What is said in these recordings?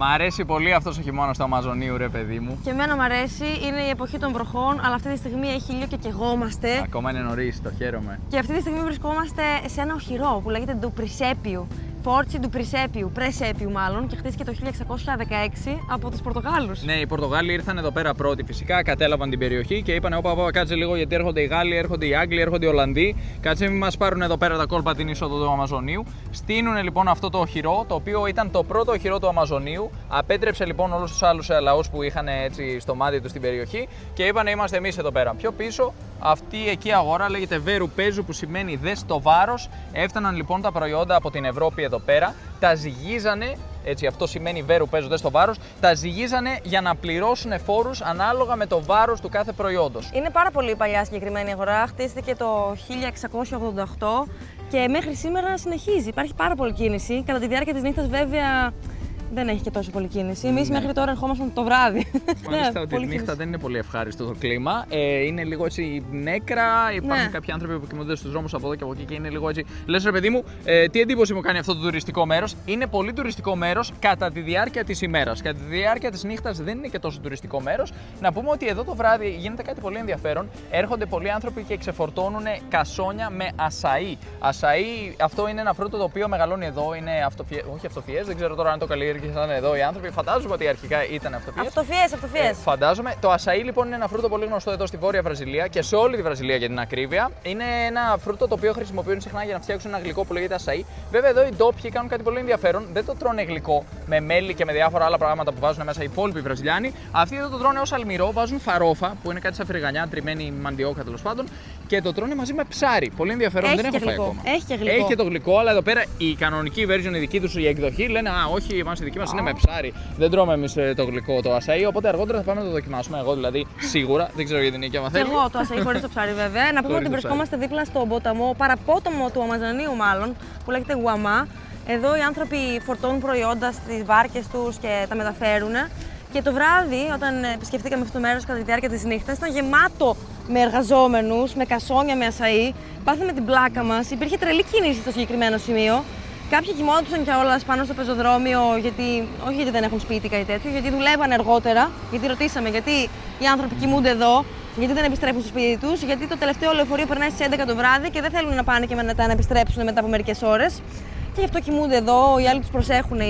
Μ' αρέσει πολύ αυτός ο χειμώνας του Αμαζονίου, ρε παιδί μου. Και εμένα μ' αρέσει, είναι η εποχή των βροχών, αλλά αυτή τη στιγμή έχει ήλιο και καιγόμαστε. Ακόμα είναι νωρίς, το χαίρομαι. Και αυτή τη στιγμή βρισκόμαστε σε ένα οχυρό που λέγεται του Πρισέπιου. Φόρτσι του Πρισέπιου, Πρεσέπιου μάλλον, και χτίστηκε το 1616 από τους Πορτογάλους. Ναι, οι Πορτογάλοι ήρθαν εδώ πέρα πρώτοι φυσικά, κατέλαβαν την περιοχή και είπαν: Όπα, κάτσε λίγο γιατί έρχονται οι Γάλλοι, έρχονται οι Άγγλοι, έρχονται οι Ολλανδοί. Κάτσε, μην μας πάρουν εδώ πέρα τα κόλπα την είσοδο του Αμαζονίου. Στείνουν λοιπόν αυτό το οχυρό, το οποίο ήταν το πρώτο οχυρό του Αμαζονίου. Απέτρεψε λοιπόν όλους τους άλλους λαούς που είχαν έτσι στο μάτι του στην περιοχή και είπαν: Είμαστε εμείς εδώ πέρα. Πιο πίσω, αυτή εκεί αγορά λέγεται Βέρου Πέζου, που σημαίνει δε στο βάρος. Έφταναν λοιπόν τα προϊόντα από την Ευρώπη εδώ πέρα, τα ζυγίζανε, έτσι αυτό σημαίνει Βέρου Πέζου δε στο βάρος, τα ζυγίζανε για να πληρώσουν φόρους ανάλογα με το βάρος του κάθε προϊόντος. Είναι πάρα πολύ παλιά συγκεκριμένη αγορά, χτίστηκε το 1688 και μέχρι σήμερα συνεχίζει. Υπάρχει πάρα πολλή κίνηση. Κατά τη διάρκεια της νύχτας βέβαια δεν έχει και τόσο πολύ κίνηση. Εμείς μέχρι τώρα ερχόμασταν το βράδυ. Μάλιστα, ότι τη νύχτα δεν είναι πολύ ευχάριστο το κλίμα. Είναι λίγο έτσι νέκρα. Υπάρχουν κάποιοι άνθρωποι που κοιμούνται στους δρόμους από εδώ και από εκεί και είναι λίγο έτσι. Λες, ρε παιδί μου, τι εντύπωση μου κάνει αυτό το τουριστικό μέρος. Είναι πολύ τουριστικό μέρος κατά τη διάρκεια της ημέρας. Κατά τη διάρκεια της νύχτας δεν είναι και τόσο τουριστικό μέρος. Να πούμε ότι εδώ το βράδυ γίνεται κάτι πολύ ενδιαφέρον. Έρχονται πολλοί άνθρωποι και ξεφορτώνουν κασόνια με ασαΐ. Ασαΐ, αυτό είναι ένα φρούτο το οποίο μεγαλώνει εδώ. Είναι όχι αυτοφιές, δεν ξέρω τώρα αν το καλλιέργησαν εδώ οι άνθρωποι. Φαντάζομαι ότι αρχικά ήταν αυτοφιές. Αυτοφιές. Φαντάζομαι. Το ασαΐ λοιπόν είναι ένα φρούτο πολύ γνωστό εδώ στη Βόρεια Βραζιλία και σε όλη τη Βραζιλία για την ακρίβεια. Είναι ένα φρούτο το οποίο χρησιμοποιούν συχνά για να φτιάξουν ένα γλυκό που λέγεται ασαΐ. Βέβαια εδώ οι ντόπιοι κάνουν κάτι πολύ ενδιαφέρον. Δεν το τρώνε γλυκό με μέλι και με διάφορα άλλα πράγματα που βάζουν μέσα οι υπόλοιποι Βραζιλιάνοι. Αυτοί εδώ το τρώνε ως αλμυρό, βάζουν φαρόφα που είναι κάτι σαν φρυγανιά, τριμμένη μαντιόκα τέλος πάντων και το τρώνε μαζί με ψάρι. Πολύ ενδιαφέρον, δεν έχω φάει ακόμα. Έχει και το γλυκό, αλλά εδώ πέρα η κανονική version, η δική του η εκδοχή λένε: Α, όχι, η δική μας είναι με ψάρι. Δεν τρώμε εμείς το γλυκό το ασαΐ, οπότε αργότερα θα πάμε να το δοκιμάσουμε. Εγώ δηλαδή σίγουρα, δεν ξέρω γιατί είναι και άμα θέλει. Και εγώ το ασαΐ χωρίς το ψάρι βέβαια. Να πούμε ότι βρισκόμαστε δίπλα στον ποταμό, παραπόταμο του Αμαζονίου μάλλον, που λέγεται Γουαμά. Εδώ οι άνθρωποι φορτώνουν προϊόντα στις βάρκες τους και τα μεταφέρουν. Και το βράδυ, όταν επισκεφτήκαμε αυτό το μέρος κατά τη διάρκεια της νύχτας, ήταν γεμάτο με εργαζόμενους, με κασόνια, με ασαΐ. Πάθαμε την πλάκα μας, υπήρχε τρελή κίνηση στο συγκεκριμένο σημείο. Κάποιοι κοιμόντουσαν κιόλας πάνω στο πεζοδρόμιο, όχι γιατί δεν έχουν σπίτι ή κάτι τέτοιο, γιατί δουλεύαν αργότερα. Γιατί ρωτήσαμε γιατί οι άνθρωποι κοιμούνται εδώ, γιατί δεν επιστρέφουν στο σπίτι τους, γιατί το τελευταίο λεωφορείο περνάει στις 11 το βράδυ και δεν θέλουν να πάνε και μετά να επιστρέψουν μετά από μερικές ώρες. Και γι' αυτό κοιμούνται εδώ, οι άλλοι τους προσέχουν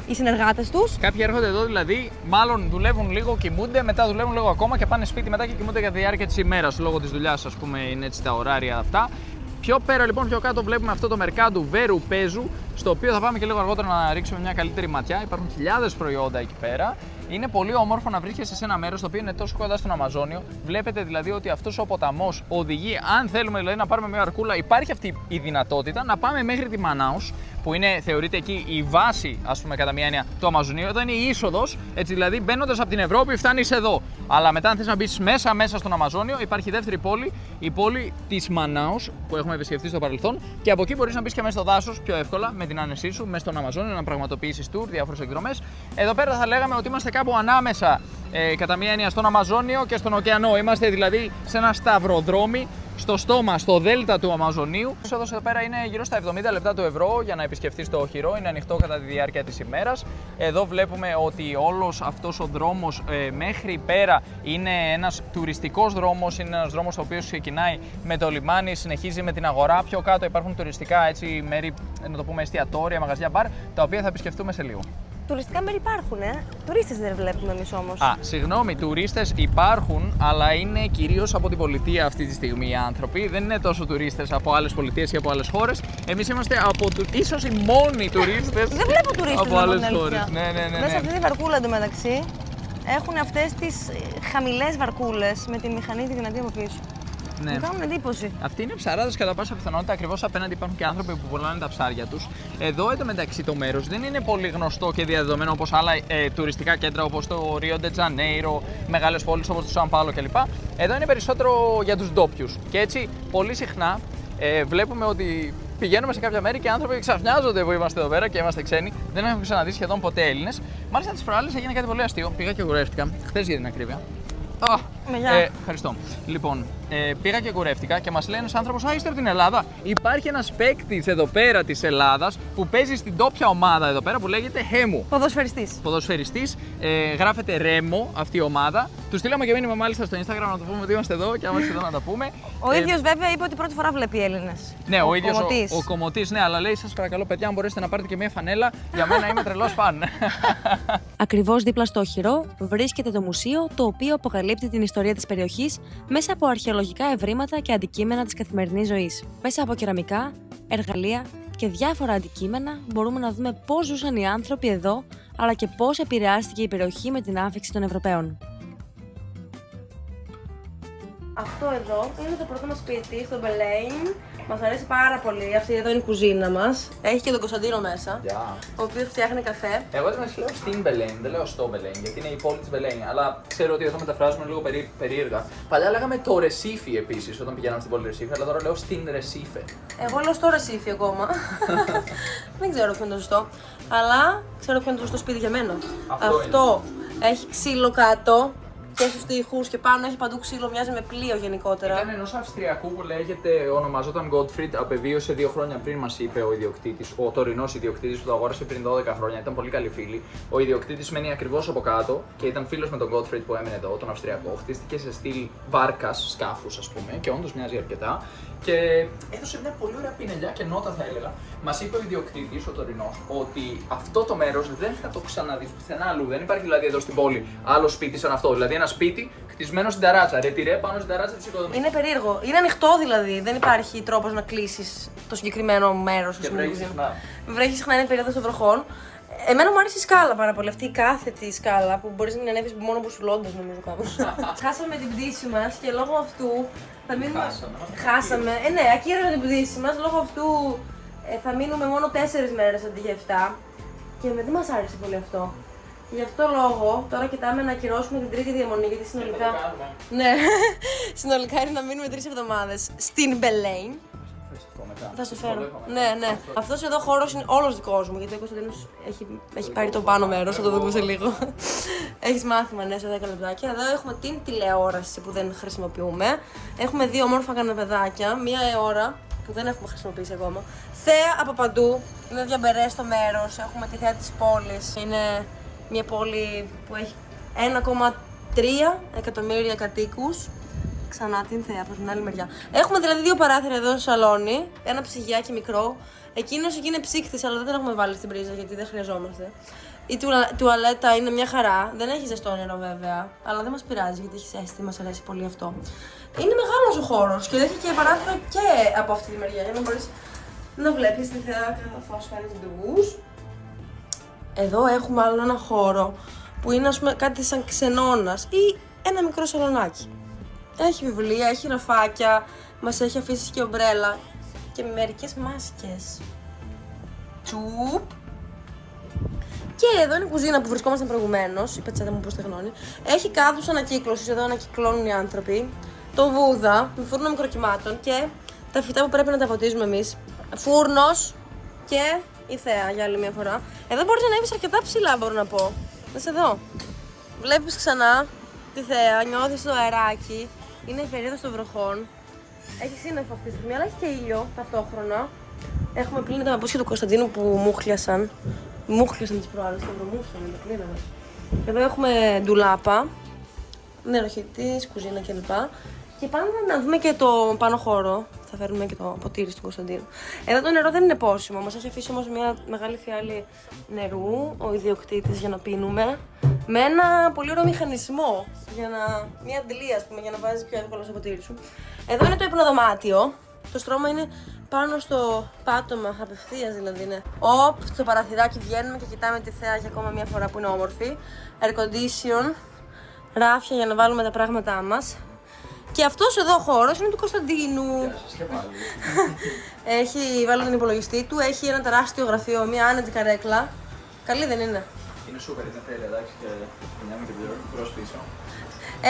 οι συνεργάτες τους. Κάποιοι έρχονται εδώ δηλαδή, μάλλον δουλεύουν λίγο, κοιμούνται, μετά δουλεύουν λίγο ακόμα και πάνε σπίτι μετά και κοιμούνται για τη διάρκεια της ημέρας. Λόγω της δουλειάς, ας πούμε, είναι έτσι τα ωράρια αυτά. Πιο πέρα λοιπόν, πιο κάτω βλέπουμε αυτό το μερκάντο Βέρου Πέζου, στο οποίο θα πάμε και λίγο αργότερα να ρίξουμε μια καλύτερη ματιά. Υπάρχουν χιλιάδες προϊόντα εκεί πέρα. Είναι πολύ όμορφο να βρίσκεσαι σε ένα μέρος το οποίο είναι τόσο κοντά στον Αμαζόνιο. Βλέπετε δηλαδή ότι αυτός ο ποταμός οδηγεί, αν θέλουμε δηλαδή να πάρουμε μια αρκούλα, υπάρχει αυτή η δυνατότητα να πάμε μέχρι τη Μανάους, που είναι, θεωρείται εκεί η βάση, ας πούμε, κατά μία έννοια του Αμαζονίου. Εδώ είναι η είσοδος, έτσι δηλαδή μπαίνοντας από την Ευρώπη φτάνεις εδώ. Αλλά μετά, αν θες να μπεις μέσα στον Αμαζόνιο, υπάρχει η δεύτερη πόλη, η πόλη της Μανάους, που έχουμε επισκεφτεί στο παρελθόν. Και από εκεί μπορείς να μπεις και μέσα στο δάσος πιο εύκολα, με την άνεσή σου, μέσα στον Αμαζόνιο, να πραγματοποιήσεις tour, διάφορες εκδρομές. Εδώ πέρα θα λέγαμε ότι είμαστε κάπου ανάμεσα, κατά μία έννοια, στον Αμαζόνιο και στον ωκεανό. Είμαστε δηλαδή σε ένα σταυροδρόμι, στο στόμα, στο δέλτα του Αμαζονίου. Η είσοδος εδώ πέρα είναι γύρω στα 70 λεπτά του ευρώ για να επισκεφτείς το οχυρό. Είναι ανοιχτό κατά τη διάρκεια της ημέρας. Εδώ βλέπουμε ότι όλος αυτός ο δρόμος μέχρι πέρα είναι ένας τουριστικός δρόμος. Είναι ένας δρόμος ο οποίος ξεκινάει με το λιμάνι, συνεχίζει με την αγορά. Πιο κάτω υπάρχουν τουριστικά έτσι, μέρη, να το πούμε, εστιατόρια, μαγαζιά, μπαρ, τα οποία θα επισκεφτούμε σε λίγο. Τουριστικά μέρη υπάρχουν, τουρίστες δεν βλέπουμε εμείς όμως. Συγγνώμη, τουρίστες υπάρχουν, αλλά είναι κυρίως από την πολιτεία αυτή τη στιγμή οι άνθρωποι. Δεν είναι τόσο τουρίστες από άλλες πολιτείες ή από άλλες χώρες. Εμείς είμαστε ίσως οι μόνοι τουρίστες. Δεν βλέπω τουρίστες από άλλες χώρες. Ναι. Μέσα σε αυτή τη βαρκούλα εντωμεταξύ έχουν αυτές τις χαμηλές βαρκούλες με τη μηχανή τη δυνατή από πίσω. Ναι. Μου κάνουν εντύπωση. Αυτοί είναι ψαράδες κατά πάσα πιθανότητα, ακριβώς απέναντι υπάρχουν και άνθρωποι που πουλάνε τα ψάρια τους. Εδώ εντωμεταξύ το μέρος δεν είναι πολύ γνωστό και διαδεδομένο όπως άλλα τουριστικά κέντρα όπως το Rio de Janeiro, μεγάλες πόλεις όπως το Σαν Πάολο κλπ. Εδώ είναι περισσότερο για τους ντόπιους. Και έτσι πολύ συχνά βλέπουμε ότι πηγαίνουμε σε κάποια μέρη και οι άνθρωποι ξαφνιάζονται που είμαστε εδώ πέρα και είμαστε ξένοι. Δεν έχουμε ξαναδεί σχεδόν ποτέ Έλληνες. Μάλιστα τις προάλλες έγινε κάτι πολύ αστείο. Πήγα και κουρεύτηκα, χθες για την ακρίβεια. Ευχαριστώ. Λοιπόν, πήγα και κουρεύτηκα και μας λέει ένας άνθρωπος: Α, είστε από την Ελλάδα. Υπάρχει ένας παίκτης εδώ πέρα της Ελλάδας που παίζει στην τόπια ομάδα εδώ πέρα που λέγεται Χέμου. Ποδοσφαιριστής. Γράφεται Ρέμο αυτή η ομάδα. Του στείλαμε και μήνυμα μάλιστα στο Instagram να το πούμε ότι είμαστε εδώ και άμα είστε εδώ να τα πούμε. Ο ίδιος βέβαια είπε ότι πρώτη φορά βλέπει Έλληνες. Ναι, ο ίδιος ο Κομωτής, ναι, αλλά λέει: Σας παρακαλώ, παιδιά, αν μπορέσετε να πάρετε και μια φανέλα, για μένα είμαι τρελός φαν. Ακριβώς δίπλα στο Όχυρο βρίσκεται το μουσείο, το οποίο αποκαλύπτει την ιστορία της περιοχής μέσα από αρχαιολογικά ευρήματα και αντικείμενα της καθημερινής ζωής. Μέσα από κεραμικά, εργαλεία και διάφορα αντικείμενα μπορούμε να δούμε πώς ζούσαν οι άνθρωποι εδώ, αλλά και πώς επηρεάστηκε η περιοχή με την άφιξη των Ευρωπαίων. Αυτό εδώ είναι το πρώτο μας σπίτι στο Μπελέιν. Μας αρέσει πάρα πολύ. Αυτή εδώ είναι η κουζίνα μας. Έχει και τον Κωνσταντίνο μέσα, ο οποίος φτιάχνει καφέ. Εγώ δεν λέω στην Μπελέιν, δεν λέω στο Μπελέιν, γιατί είναι η πόλη της Μπελέιν. Αλλά ξέρω ότι εδώ μεταφράζουμε λίγο περίεργα. Παλιά λέγαμε το Ρεσίφι επίσης όταν πηγαίναμε στην πόλη Ρεσίφι, αλλά τώρα λέω στην Ρεσίφε. Εγώ λέω στο Ρεσίφι ακόμα. Δεν ξέρω ποιο είναι το σωστό. Αλλά ξέρω ποιο είναι το σωστό σπίτι για μένα. Αυτό έχει ξύλο κάτω. Και στους τοίχους και πάνω έχει παντού ξύλο, μοιάζει με πλοίο γενικότερα. Ήταν ενός Αυστριακού που ονομαζόταν Gottfried, απεβίωσε 2 χρόνια πριν, μας είπε ο ιδιοκτήτης, ο τωρινός ιδιοκτήτης που το αγόρασε πριν 12 χρόνια, ήταν πολύ καλοί φίλοι. Ο ιδιοκτήτης μένει ακριβώς από κάτω και ήταν φίλος με τον Gottfried που έμενε εδώ, τον Αυστριακό. Χτίστηκε σε στυλ βάρκας, σκάφους ας πούμε, και όντως μοιάζει αρκετά. Και έδωσε μια πολύ ωραία πινελιά και νότα, θα έλεγα. Μας είπε ο ιδιοκτήτης, ο τωρινός, ότι αυτό το μέρος δεν θα το ξαναδείς πουθενά αλλού. Δεν υπάρχει δηλαδή εδώ στην πόλη άλλο σπίτι σαν αυτό. Δηλαδή ένα σπίτι χτισμένο στην ταράτσα. Ρετυρέ πάνω στην ταράτσα της οικοδομής. Είναι περίεργο. Είναι ανοιχτό δηλαδή. Δεν υπάρχει τρόπος να κλείσεις το συγκεκριμένο μέρος. Και βρέχει συχνά. Βρέχει συχνά, είναι περίοδος των βροχών. Εμένα μου άρεσε η σκάλα πάρα πολύ. Αυτή η κάθετη σκάλα που μπορείς να την ανέβεις μόνο μπουσουλώντας, νομίζω κάπως. Χάσαμε την πτήση μας και λόγω αυτού θα μείνουμε. Χάσαμε. Ναι, ακύρωσαμε την πτήση μας. Λόγω αυτού θα μείνουμε μόνο 4 μέρες αντί για 7. Και δεν μας άρεσε πολύ αυτό. Και γι' αυτό λόγο τώρα κοιτάμε να ακυρώσουμε την τρίτη διαμονή. Γιατί συνολικά. Ναι, συνολικά είναι να μείνουμε 3 εβδομάδες στην Μπελέιν. Θα σου φέρω. Ναι. Αυτός εδώ χώρος είναι όλος δικός μου, γιατί ο Κωνσταντίνος έχει πάρει το πάνω μέρος, θα το δούμε σε λίγο. Έχεις μάθημα, ναι, σε 10 λεπτάκια. Εδώ έχουμε την τηλεόραση που δεν χρησιμοποιούμε. Έχουμε 2 όμορφα καναπεδάκια, 1 ώρα που δεν έχουμε χρησιμοποιήσει ακόμα. Θέα από παντού, είναι διαμπερές στο μέρος, έχουμε τη θέα της πόλης. Είναι μια πόλη που έχει 1,3 εκατομμύρια κατοίκους. Ξανά την θέα από την άλλη μεριά. Έχουμε δηλαδή 2 παράθυρα εδώ στο σαλόνι, ένα ψυγιάκι μικρό. Εκείνος εκεί είναι ψύχτης, αλλά δεν τον έχουμε βάλει στην πρίζα γιατί δεν χρειαζόμαστε. Η τουαλέτα είναι μια χαρά. Δεν έχει ζεστό νερό βέβαια, αλλά δεν μας πειράζει γιατί έχει ζέστη, μας αρέσει πολύ αυτό. Είναι μεγάλος ο χώρος και έχει και παράθυρα και από αυτή τη μεριά για να μπορείς να βλέπεις τη θέα καθώς κάνεις ντους. Εδώ έχουμε άλλο ένα χώρο που είναι ας πούμε κάτι σαν ξενώνας ή ένα μικρό σαλονάκι. Έχει βιβλία, έχει ραφάκια, μας έχει αφήσει και ομπρέλα και μερικές μάσκες. Τσουπ. Και εδώ είναι η κουζίνα που βρισκόμασταν προηγουμένως, η πετσέτα μου που στεγνώνει. Έχει κάδους ανακύκλωσης, εδώ ανακυκλώνουν οι άνθρωποι. Το βούδα, με φούρνο μικροκυμάτων και τα φυτά που πρέπει να τα ποτίζουμε εμείς. Φούρνος και η θέα για άλλη μια φορά. Εδώ μπορείς να ανέβεις αρκετά ψηλά, μπορώ να πω. Δες εδώ. Βλέπεις ξανά τη θέα, νιώθεις το αεράκι. Είναι η περίοδος των βροχών. Έχει σύννεφο αυτή τη στιγμή, αλλά έχει και ήλιο ταυτόχρονα. Έχουμε πλύνει τα παπούτσια του Κωνσταντίνου που μούχλιασαν. Μούχλιασαν τις προάλλες, τα βρομούχλιασαν, τα πλύναμε. Εδώ έχουμε ντουλάπα, νεροχυτής, κουζίνα κλπ. Και πάμε να δούμε και το πάνω χώρο. Θα φέρουμε και το ποτήρι του Κωνσταντίνου. Εδώ το νερό δεν είναι πόσιμο. Μας έχει αφήσει όμως μια μεγάλη φιάλη νερού, ο ιδιοκτήτης, για να πίνουμε. Με ένα πολύ ωραίο μηχανισμό. Μια αντιλία, ας πούμε, για να βάζεις πιο εύκολα στο ποτήρι σου. Εδώ είναι το υπνοδωμάτιο. Το στρώμα είναι πάνω στο πάτωμα, απευθείας δηλαδή είναι. Στο παραθυράκι βγαίνουμε και κοιτάμε τη θέα για ακόμα μια φορά που είναι όμορφη. Air condition, ράφια για να βάλουμε τα πράγματά μας. Και αυτός εδώ ο χώρος είναι του Κωνσταντίνου. Γεια σας και πάλι. Έχει βάλει τον υπολογιστή του, έχει ένα τεράστιο γραφείο, μια άνετη καρέκλα. Καλή δεν είναι? Είναι σούπερ, είναι τέλεια, εντάξει, και μια μικρή προς πίσω.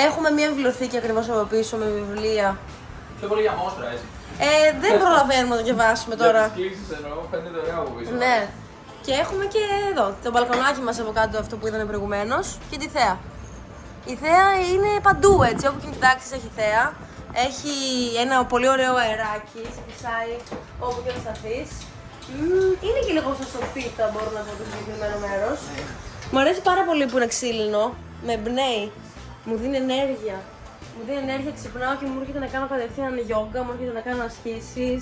Έχουμε μια βιβλιοθήκη ακριβώς από πίσω με βιβλία. Πιο πολύ για μόστρα, έτσι. Δεν προλαβαίνουμε να το διαβάσουμε τώρα. Για τις κλήσεις εννοώ, φαίνεται ωραία από πίσω. Ναι. Και έχουμε και εδώ το μπαλκονάκι μας από κάτω, αυτό που είδαμε προηγουμένως, και τη θέα. Η θέα είναι παντού έτσι, όπου και κοιτάξεις έχει θέα. Έχει ένα πολύ ωραίο αεράκι, σε φυσάει όπου και να σταθείς. Είναι και λίγο σαν σοφίτα, μπορώ να πω, το συγκεκριμένο μέρος. Μου αρέσει πάρα πολύ που είναι ξύλινο, με εμπνέει, μου δίνει ενέργεια. Μου δίνει ενέργεια, ξυπνάω και μου έρχεται να κάνω κατευθείαν γιόγκα, μου έρχεται να κάνω ασκήσεις.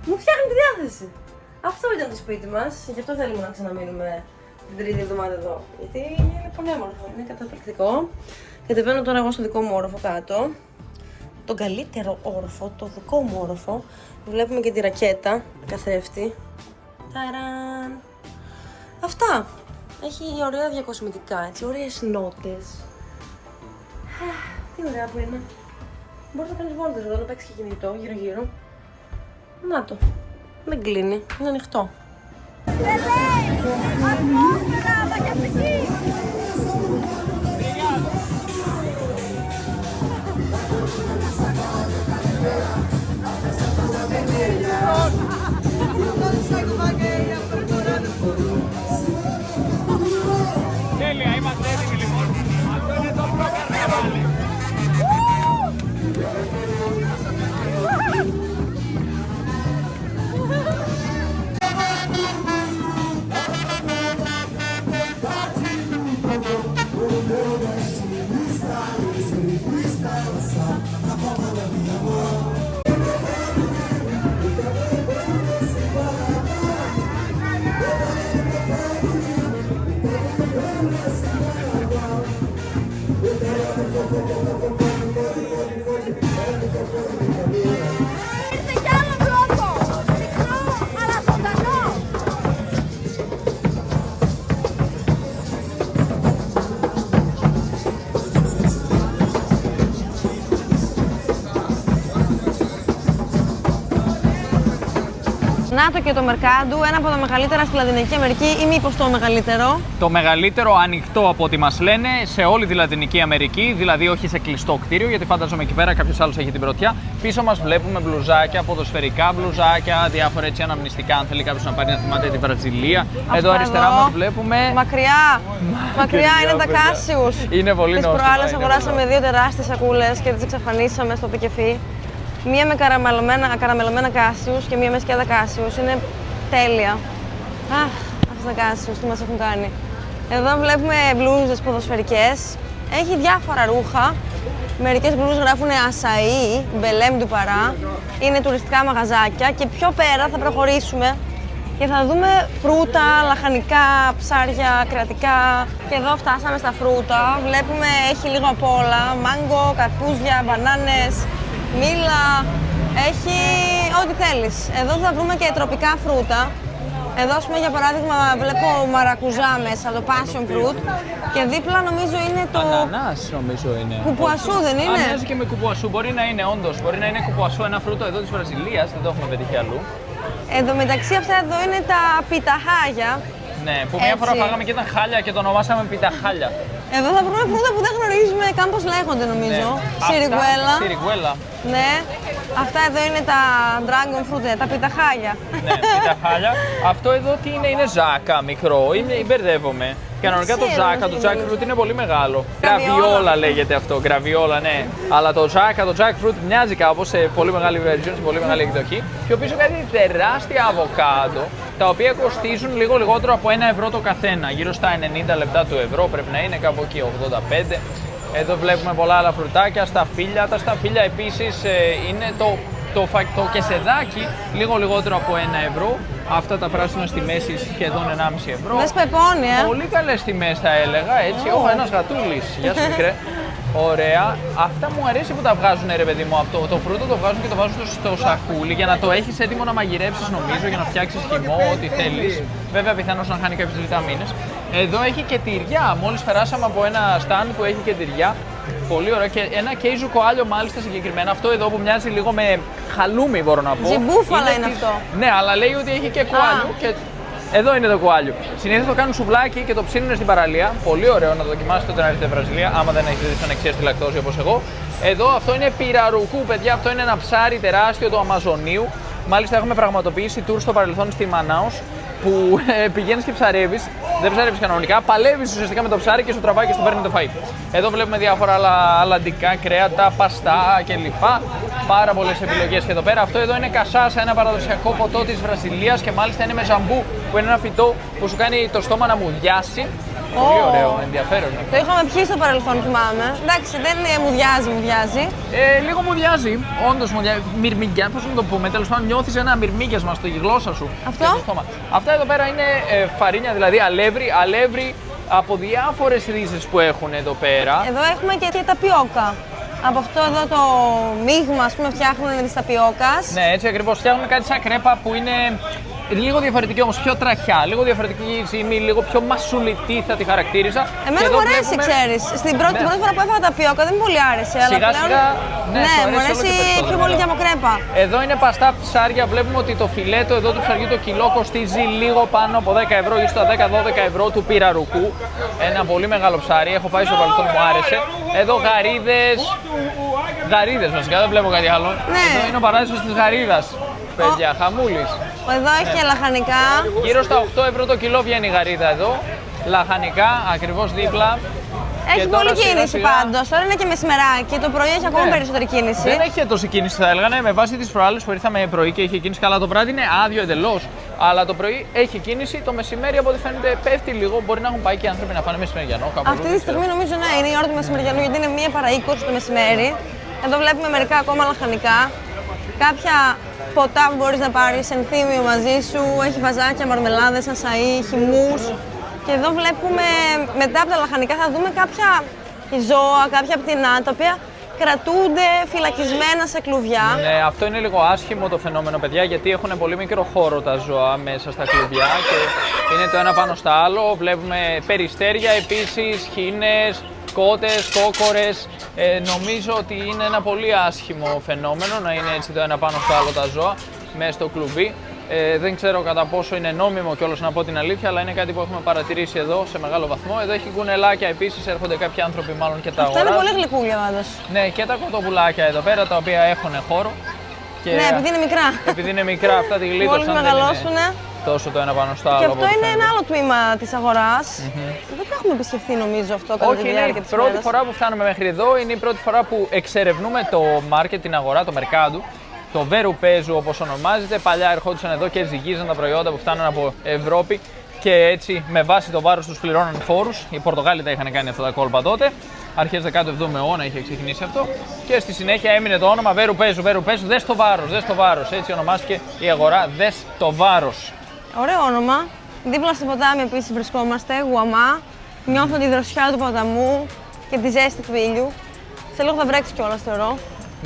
Μου φτιάχνει τη διάθεση. Αυτό ήταν το σπίτι μας, γι' αυτό θέλουμε να ξαναμείνουμε την τρίτη εβδομάδα εδώ. Γιατί είναι πολύ όμορφο, είναι καταπληκτικό. Κατεβαίνω τώρα εγώ στο δικό μου όροφο κάτω. Τον καλύτερο όροφο, το δικό μου όροφο. Βλέπουμε και τη ρακέτα, καθρέφτη. Ταραν! Αυτά. Έχει ωραία διακοσμητικά, έτσι, ωραίες νότες. Τι ωραία που είναι. Μπορείς να κάνεις βόλτες εδώ, να παίξεις και κινητό γύρω-γύρω. Να το. Δεν κλείνει, είναι ανοιχτό. Τέλεια, είμαστε έτοιμοι λοιπόν. Αυτό είναι το πρώτο καρναβάλι. Ήρθε κι άλλο μπλόκο, μικρό αλλά ζωντανό. Να το και το Μερκάντου, ένα από τα μεγαλύτερα στη Λατινική Αμερική ή μήπως το μεγαλύτερο. Το μεγαλύτερο ανοιχτό από ό,τι μας λένε σε όλη τη Λατινική Αμερική, δηλαδή όχι σε κλειστό κτίριο, γιατί φαντάζομαι εκεί πέρα κάποιος άλλος έχει την πρωτιά. Πίσω μας βλέπουμε μπλουζάκια, ποδοσφαιρικά μπλουζάκια, διάφορα έτσι αναμνηστικά, αν θέλει κάποιος να πάρει να θυμάται τη Βραζιλία. Εδώ αριστερά μας βλέπουμε. Μακριά είναι τα Κάσιους. Είναι πολύ νόστιμα. Τις προάλλες αγοράσαμε 2 τεράστιες σακούλες και τις εξαφανίσαμε στο πικεφί. Μία με καραμελωμένα Κάσιους και μία με σκέδα Κάσιους. Είναι τέλεια. Αχ, αυτές τα Κάσιους, τι μας έχουν κάνει. Εδώ βλέπουμε μπλούζες ποδοσφαιρικές. Έχει διάφορα ρούχα. Μερικές μπλούζες γράφουν Ασαΐ, Μπελέμ του Παρά. Είναι τουριστικά μαγαζάκια και πιο πέρα θα προχωρήσουμε και θα δούμε φρούτα, λαχανικά, ψάρια, κρατικά. Και εδώ φτάσαμε στα φρούτα. Βλέπουμε έχει λίγο απ' όλα. Μάγκο, καρπούζια, μπανάνες, μήλα. Έχει ό,τι θέλεις. Εδώ θα βρούμε και τροπικά φρούτα. Εδώ, ας πούμε, για παράδειγμα, βλέπω μαρακουζά μέσα, το passion fruit. Και δίπλα νομίζω είναι το... Ανανάς νομίζω είναι. Κουπουασού δεν είναι? Μοιάζει και με κουπουασού. Μπορεί να είναι όντως. Μπορεί να είναι κουπουασού, ένα φρούτο εδώ της Βραζιλίας. Δεν το έχουμε πετύχει αλλού. Εδώ μεταξύ αυτά εδώ είναι τα πιταχάγια. Ναι, που μια φορά φάγαμε και ήταν χάλια και το ονομάσαμε πιταχάλια. Εδώ θα βρούμε φρούτα που δεν γνωρίζουμε καν πώς λέγονται νομίζω. Ναι. Σιριγουέλα. Σιριγουέλα. Ναι. Αυτά εδώ είναι τα dragon fruit, τα πιταχάγια. Ναι, πιταχάλια. Αυτό εδώ τι είναι, είναι ζάκα μικρό, μπερδεύομαι. Κανονικά το ζάκα, το jackfruit είναι πολύ μεγάλο. Γκραβιόλα λέγεται αυτό, γκραβιόλα, ναι. Αλλά το ζάκα, το jackfruit μοιάζει κάπως σε πολύ μεγάλη version, σε πολύ μεγάλη εκδοχή. Και πίσω κάτι τεράστια αβοκάντο, τα οποία κοστίζουν λίγο λιγότερο από 1 ευρώ το καθένα. Γύρω στα 90 λεπτά του ευρώ πρέπει να είναι, κάπου εκεί 85. Εδώ βλέπουμε πολλά άλλα φρουτάκια, σταφύλια. Τα σταφύλια επίσης είναι το κεσεδάκι, λίγο λιγότερο από 1 ευρώ. Αυτά τα πράσινα στη μέση σχεδόν 1,5 ευρώ. Μες πεπώνει, Πολύ καλές τιμές θα έλεγα, έτσι. Ένας γατούλης. Γεια σου μικρέ. Ωραία. Αυτά μου αρέσει που τα βγάζουν, ρε παιδί μου. Από το φρούτο το βγάζουν και το βάζουν στο σακούλι για να το έχεις έτοιμο να μαγειρέψεις, νομίζω, για να φτιάξεις χυμό, ό,τι θέλεις. Βέβαια, πιθανώς να χάνει κάποιες βιταμίνες. Εδώ έχει και τυριά. Μόλις περάσαμε από ένα stand που έχει και τυριά. Πολύ ωραία. Και ένα κέιζου κοάλιο, μάλιστα συγκεκριμένα. Αυτό εδώ που μοιάζει λίγο με χαλούμι, μπορώ να πω. Τζιμπούφαλα είναι αυτό. Ναι, αλλά λέει ότι έχει και κοάλιο. Και... Εδώ είναι το κοάλιο. Συνήθως το κάνουν σουβλάκι και το ψήνουν στην παραλία. Πολύ ωραίο να δοκιμάσετε όταν έρθετε στη Βραζιλία, άμα δεν έχετε δυσανεξία στη λακτόζη όπως εγώ. Εδώ αυτό είναι πυραρουκού, παιδιά. Αυτό είναι ένα ψάρι τεράστιο του Αμαζονίου. Μάλιστα έχουμε πραγματοποιήσει tour στο παρελθόν στη Μανάος. που πηγαίνεις και ψαρεύεις, δεν ψαρεύεις κανονικά, παλεύεις ουσιαστικά με το ψάρι και σου τραβάει και σου παίρνει το φαΐ. Εδώ βλέπουμε διάφορα άλλα αλλαντικά, κρέατα, παστά κλπ. Πάρα πολλές επιλογές και εδώ πέρα. Αυτό εδώ είναι κασάσα, ένα παραδοσιακό ποτό της Βραζιλίας και μάλιστα είναι με ζαμπού, που είναι ένα φυτό που σου κάνει το στόμα να μουδιάσει. Πολύ ωραίο, ενδιαφέρον. Το είχαμε πιει στο παρελθόν, θυμάμαι. Εντάξει, δεν μουδιάζει. Λίγο μουδιάζει, όντως μουδιάζει. Μυρμήγκια, πώς να το πούμε. Τέλος πάντων, νιώθεις ένα μυρμήγκιασμα στη γλώσσα σου. Αυτό? Στο στόμα. Αυτά εδώ πέρα είναι φαρίνια, δηλαδή αλεύρι από διάφορες ρίζες που έχουν εδώ πέρα. Εδώ έχουμε και ταπιόκα. Από αυτό εδώ το μείγμα, ας πούμε, φτιάχνουν τις ταπιόκας. Ναι, έτσι ακριβώς. Φτιάχνουν κάτι σαν κρέπα που είναι λίγο διαφορετική όμως, πιο τραχιά, λίγο διαφορετική ζύμη, λίγο πιο μασουλητή θα τη χαρακτήριζα. Εμένα μου αρέσει, ξέρεις. Την πρώτη φορά που έφαγα ταπιόκα δεν μου πολύ άρεσε. Αλλά σιγά πλέον... σιγά, ναι, μου αρέσει πιο πολύ και από κρέπα. Εδώ είναι παστά ψάρια. Βλέπουμε ότι το φιλέτο εδώ του ψαριού το κιλό κοστίζει λίγο πάνω από 10 ευρώ ή στα 10-12 ευρώ του πυραρουκού. Ένα πολύ μεγάλο ψάρι. Έχω πάει στο παρελθόν, μου άρεσε. Εδώ γαρίδες βασικά, δεν βλέπω κάτι άλλο. Ναι. Εδώ είναι ο παράδεισος της γαρίδας. Παιδιά, χαμούλης. Εδώ έχει και λαχανικά. Γύρω στα 8 ευρώ το κιλό βγαίνει η γαρίδα εδώ. Λαχανικά, ακριβώς δίπλα. Έχει πολλή κίνηση πάντως. Τώρα είναι και μεσημεράκι. Το πρωί έχει ακόμα περισσότερη κίνηση. Δεν έχει τόση κίνηση, θα έλεγα. Με βάση τις προάλλες που ήρθαμε πρωί και είχε κίνηση, καλά το βράδυ είναι άδειο εντελώς. Αλλά το πρωί έχει κίνηση. Το μεσημέρι από ό,τι φαίνεται πέφτει λίγο. Μπορεί να έχουν πάει και οι άνθρωποι να φάνε μεσημεριανό. Αυτή τη στιγμή νομίζω ναι, είναι η ώρα του μεσημεριανού γιατί είναι 1 παρά 20 το μεσημέρι. Εδώ βλέπουμε μερικά ακόμα λαχανικά. Κάποια ποτά που μπορείς να πάρεις ενθύμιο μαζί σου. Έχει βαζάκια, μαρμελάδες, ασαΐ, χυμούς. Και εδώ βλέπουμε μετά από τα λαχανικά θα δούμε κάποια ζώα, κάποια πτηνά τα οποία κρατούνται φυλακισμένα σε κλουβιά. Ναι, αυτό είναι λίγο άσχημο το φαινόμενο, παιδιά, γιατί έχουν πολύ μικρό χώρο τα ζώα μέσα στα κλουβιά και είναι το ένα πάνω στα άλλο. Βλέπουμε περιστέρια επίσης, χήνες, κότες, κόκορες. Νομίζω ότι είναι ένα πολύ άσχημο φαινόμενο να είναι έτσι το ένα πάνω στο άλλο τα ζώα μέσα στο κλουβί. Δεν ξέρω κατά πόσο είναι νόμιμο κιόλας να πω την αλήθεια, αλλά είναι κάτι που έχουμε παρατηρήσει εδώ σε μεγάλο βαθμό. Εδώ έχει γκουνελάκια επίσης, έρχονται κάποιοι άνθρωποι μάλλον και τα αγοράζουν. Αυτά είναι πολύ γλυκούλια πάντως. Ναι, και τα κοτοπουλάκια εδώ πέρα τα οποία έχουν χώρο. Και ναι, επειδή είναι μικρά. Επειδή είναι μικρά αυτά τη γλίτωσαν. Μόλις μεγαλώσουν. Τόσο το ένα πάνω στο άλλο. Και αυτό είναι ένα άλλο τμήμα της αγοράς. Δεν το έχουμε επισκεφθεί νομίζω αυτό κατά τη διάρκεια της ημέρας. Όχι, είναι η πρώτη φορά που φτάνουμε μέχρι εδώ. Είναι η πρώτη φορά που εξερευνούμε το μάρκετ, την αγορά, το Mercado. Το Βέρου Πέζου όπως ονομάζεται. Παλιά ερχόντουσαν εδώ και ζυγίζαν τα προϊόντα που φτάνουν από Ευρώπη και έτσι με βάση το βάρος τους πληρώναν φόρους. Οι Πορτογάλοι τα είχαν κάνει αυτά τα κόλπα τότε. Αρχές 17ου αιώνα είχε ξεκινήσει αυτό. Και στη συνέχεια έμεινε το όνομα Βέρου Πέζου. Βέρου Πέζου, δες το βάρος, δες το βάρος. Έτσι ονομάστηκε η αγορά, δες το βάρος. Ωραίο όνομα. Δίπλα στο ποτάμι επίσης βρισκόμαστε, Γουαμά. Νιώθω τη δροσιά του ποταμού και τη ζέστη του ήλιου. Σε λίγο θα βρέξει κιόλας θεωρώ.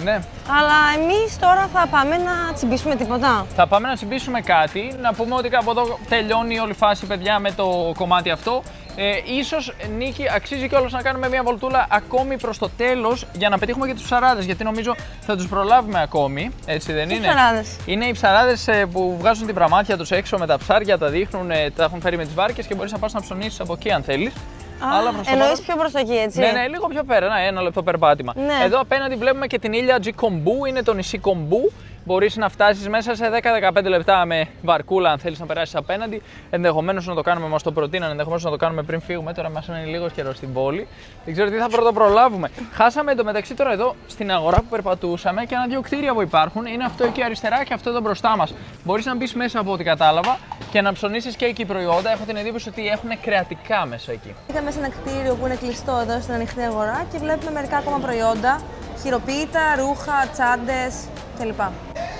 Ναι. Αλλά εμείς τώρα θα πάμε να τσιμπήσουμε τίποτα. Θα πάμε να τσιμπήσουμε κάτι. Να πούμε ότι κάπου εδώ τελειώνει όλη η φάση, παιδιά, με το κομμάτι αυτό. Ίσως, Νίκη, αξίζει κιόλας να κάνουμε μια βολτούλα ακόμη προς το τέλος για να πετύχουμε και τους ψαράδες. Γιατί νομίζω θα τους προλάβουμε ακόμη. Έτσι δεν είναι? Ψαράδες. Είναι οι ψαράδες που βγάζουν την πραμάτια τους έξω με τα ψάρια, τα δείχνουν, τα έχουν φέρει με τις βάρκες και μπορείς να πας να ψωνίσεις από εκεί αν θέλεις. Εννοείς πιο προς το εκεί, έτσι. Ναι, λίγο πιο πέρα, ένα λεπτό περπάτημα. Ναι. Εδώ απέναντι βλέπουμε και την ήλια Τζικομπού, είναι το νησί Κομπού. Μπορείς να φτάσεις μέσα σε 10-15 λεπτά με βαρκούλα αν θέλεις να περάσεις απέναντι. Ενδεχομένως να το κάνουμε, μας το προτείναν, ενδεχομένως να το κάνουμε πριν φύγουμε. Τώρα μας μένει λίγο καιρό στην πόλη. Δεν ξέρω τι θα πρωτοπρολάβουμε. Χάσαμε εντωμεταξύ τώρα εδώ στην αγορά που περπατούσαμε και ένα-δύο κτίρια που υπάρχουν. Είναι αυτό εκεί αριστερά και αυτό εδώ μπροστά μας. Μπορείς να μπεις μέσα από ό,τι κατάλαβα και να ψωνίσεις και εκεί προϊόντα. Έχω την εντύπωση ότι έχουν κρεατικά μέσα εκεί. Είχαμε σε ένα κτίριο που είναι κλειστό εδώ στην ανοιχτή αγορά και βλέπουμε μερικά ακόμα προϊόντα. Χειροποίητα, ρούχα, τσάντες κλπ.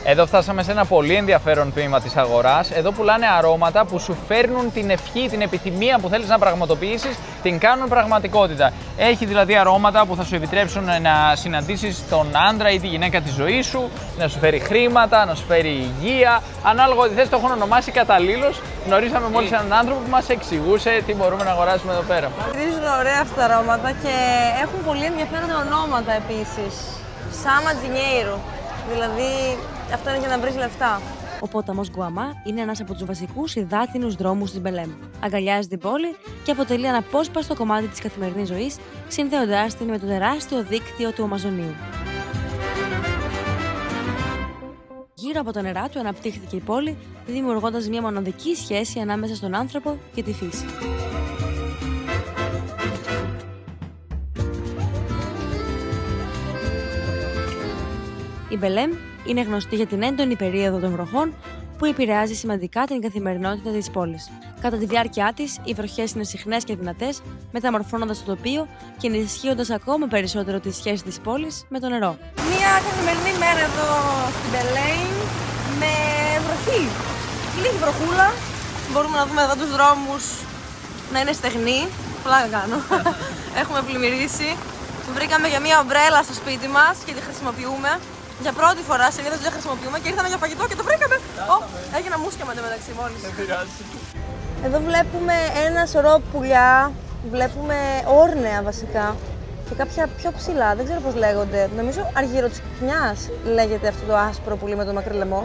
Εδώ φτάσαμε σε ένα πολύ ενδιαφέρον τμήμα της αγοράς. Εδώ πουλάνε αρώματα που σου φέρνουν την ευχή, την επιθυμία που θέλεις να πραγματοποιήσεις, την κάνουν πραγματικότητα. Έχει δηλαδή αρώματα που θα σου επιτρέψουν να συναντήσεις τον άντρα ή τη γυναίκα της ζωής σου, να σου φέρει χρήματα, να σου φέρει υγεία. Ανάλογα ότι θες το έχουν ονομάσει καταλήλως. Γνωρίσαμε μόλις έναν άνθρωπο που μας εξηγούσε τι μπορούμε να αγοράσουμε εδώ πέρα. Μυρίζουν ωραία αυτά τα αρώματα και έχουν πολύ ενδιαφέροντα ονόματα επίσης. Σάμα Τζινιέιρο. Δηλαδή, αυτό είναι για να βρεις λεφτά. Ο ποταμός Γκουαμά είναι ένας από τους βασικούς υδάτινους δρόμους της Μπελέμ. Αγκαλιάζει την πόλη και αποτελεί αναπόσπαστο κομμάτι της καθημερινής ζωής, συνδέοντάς την με το τεράστιο δίκτυο του Αμαζονίου. γύρω από τα νερά του αναπτύχθηκε η πόλη, δημιουργώντας μια μοναδική σχέση ανάμεσα στον άνθρωπο και τη φύση. Η Μπελέμ είναι γνωστή για την έντονη περίοδο των βροχών που επηρεάζει σημαντικά την καθημερινότητα της πόλης. Κατά τη διάρκεια της, οι βροχές είναι συχνές και δυνατές, μεταμορφώνοντας το τοπίο και ενισχύοντας ακόμα περισσότερο τη σχέση της πόλης με το νερό. Μια καθημερινή μέρα εδώ στην Μπελέμ με βροχή. Λίγη βροχούλα. Μπορούμε να δούμε εδώ τους δρόμους να είναι στεγνοί. Πλάκα κάνω. Έχουμε πλημμυρίσει. Βρήκαμε για μια ομπρέλα στο σπίτι μας και τη χρησιμοποιούμε. Για πρώτη φορά, συνήθως δεν χρησιμοποιούμε και ήρθαμε για φαγητό και το βρήκαμε. Έγινα μουσκια με το μεταξύ μόλις. Εδώ βλέπουμε ένα σωρό πουλιά, βλέπουμε όρνεα βασικά και κάποια πιο ψηλά, δεν ξέρω πώς λέγονται. Νομίζω αργυροτσικνιάς λέγεται αυτό το άσπρο πουλί με το μακρύ λαιμό.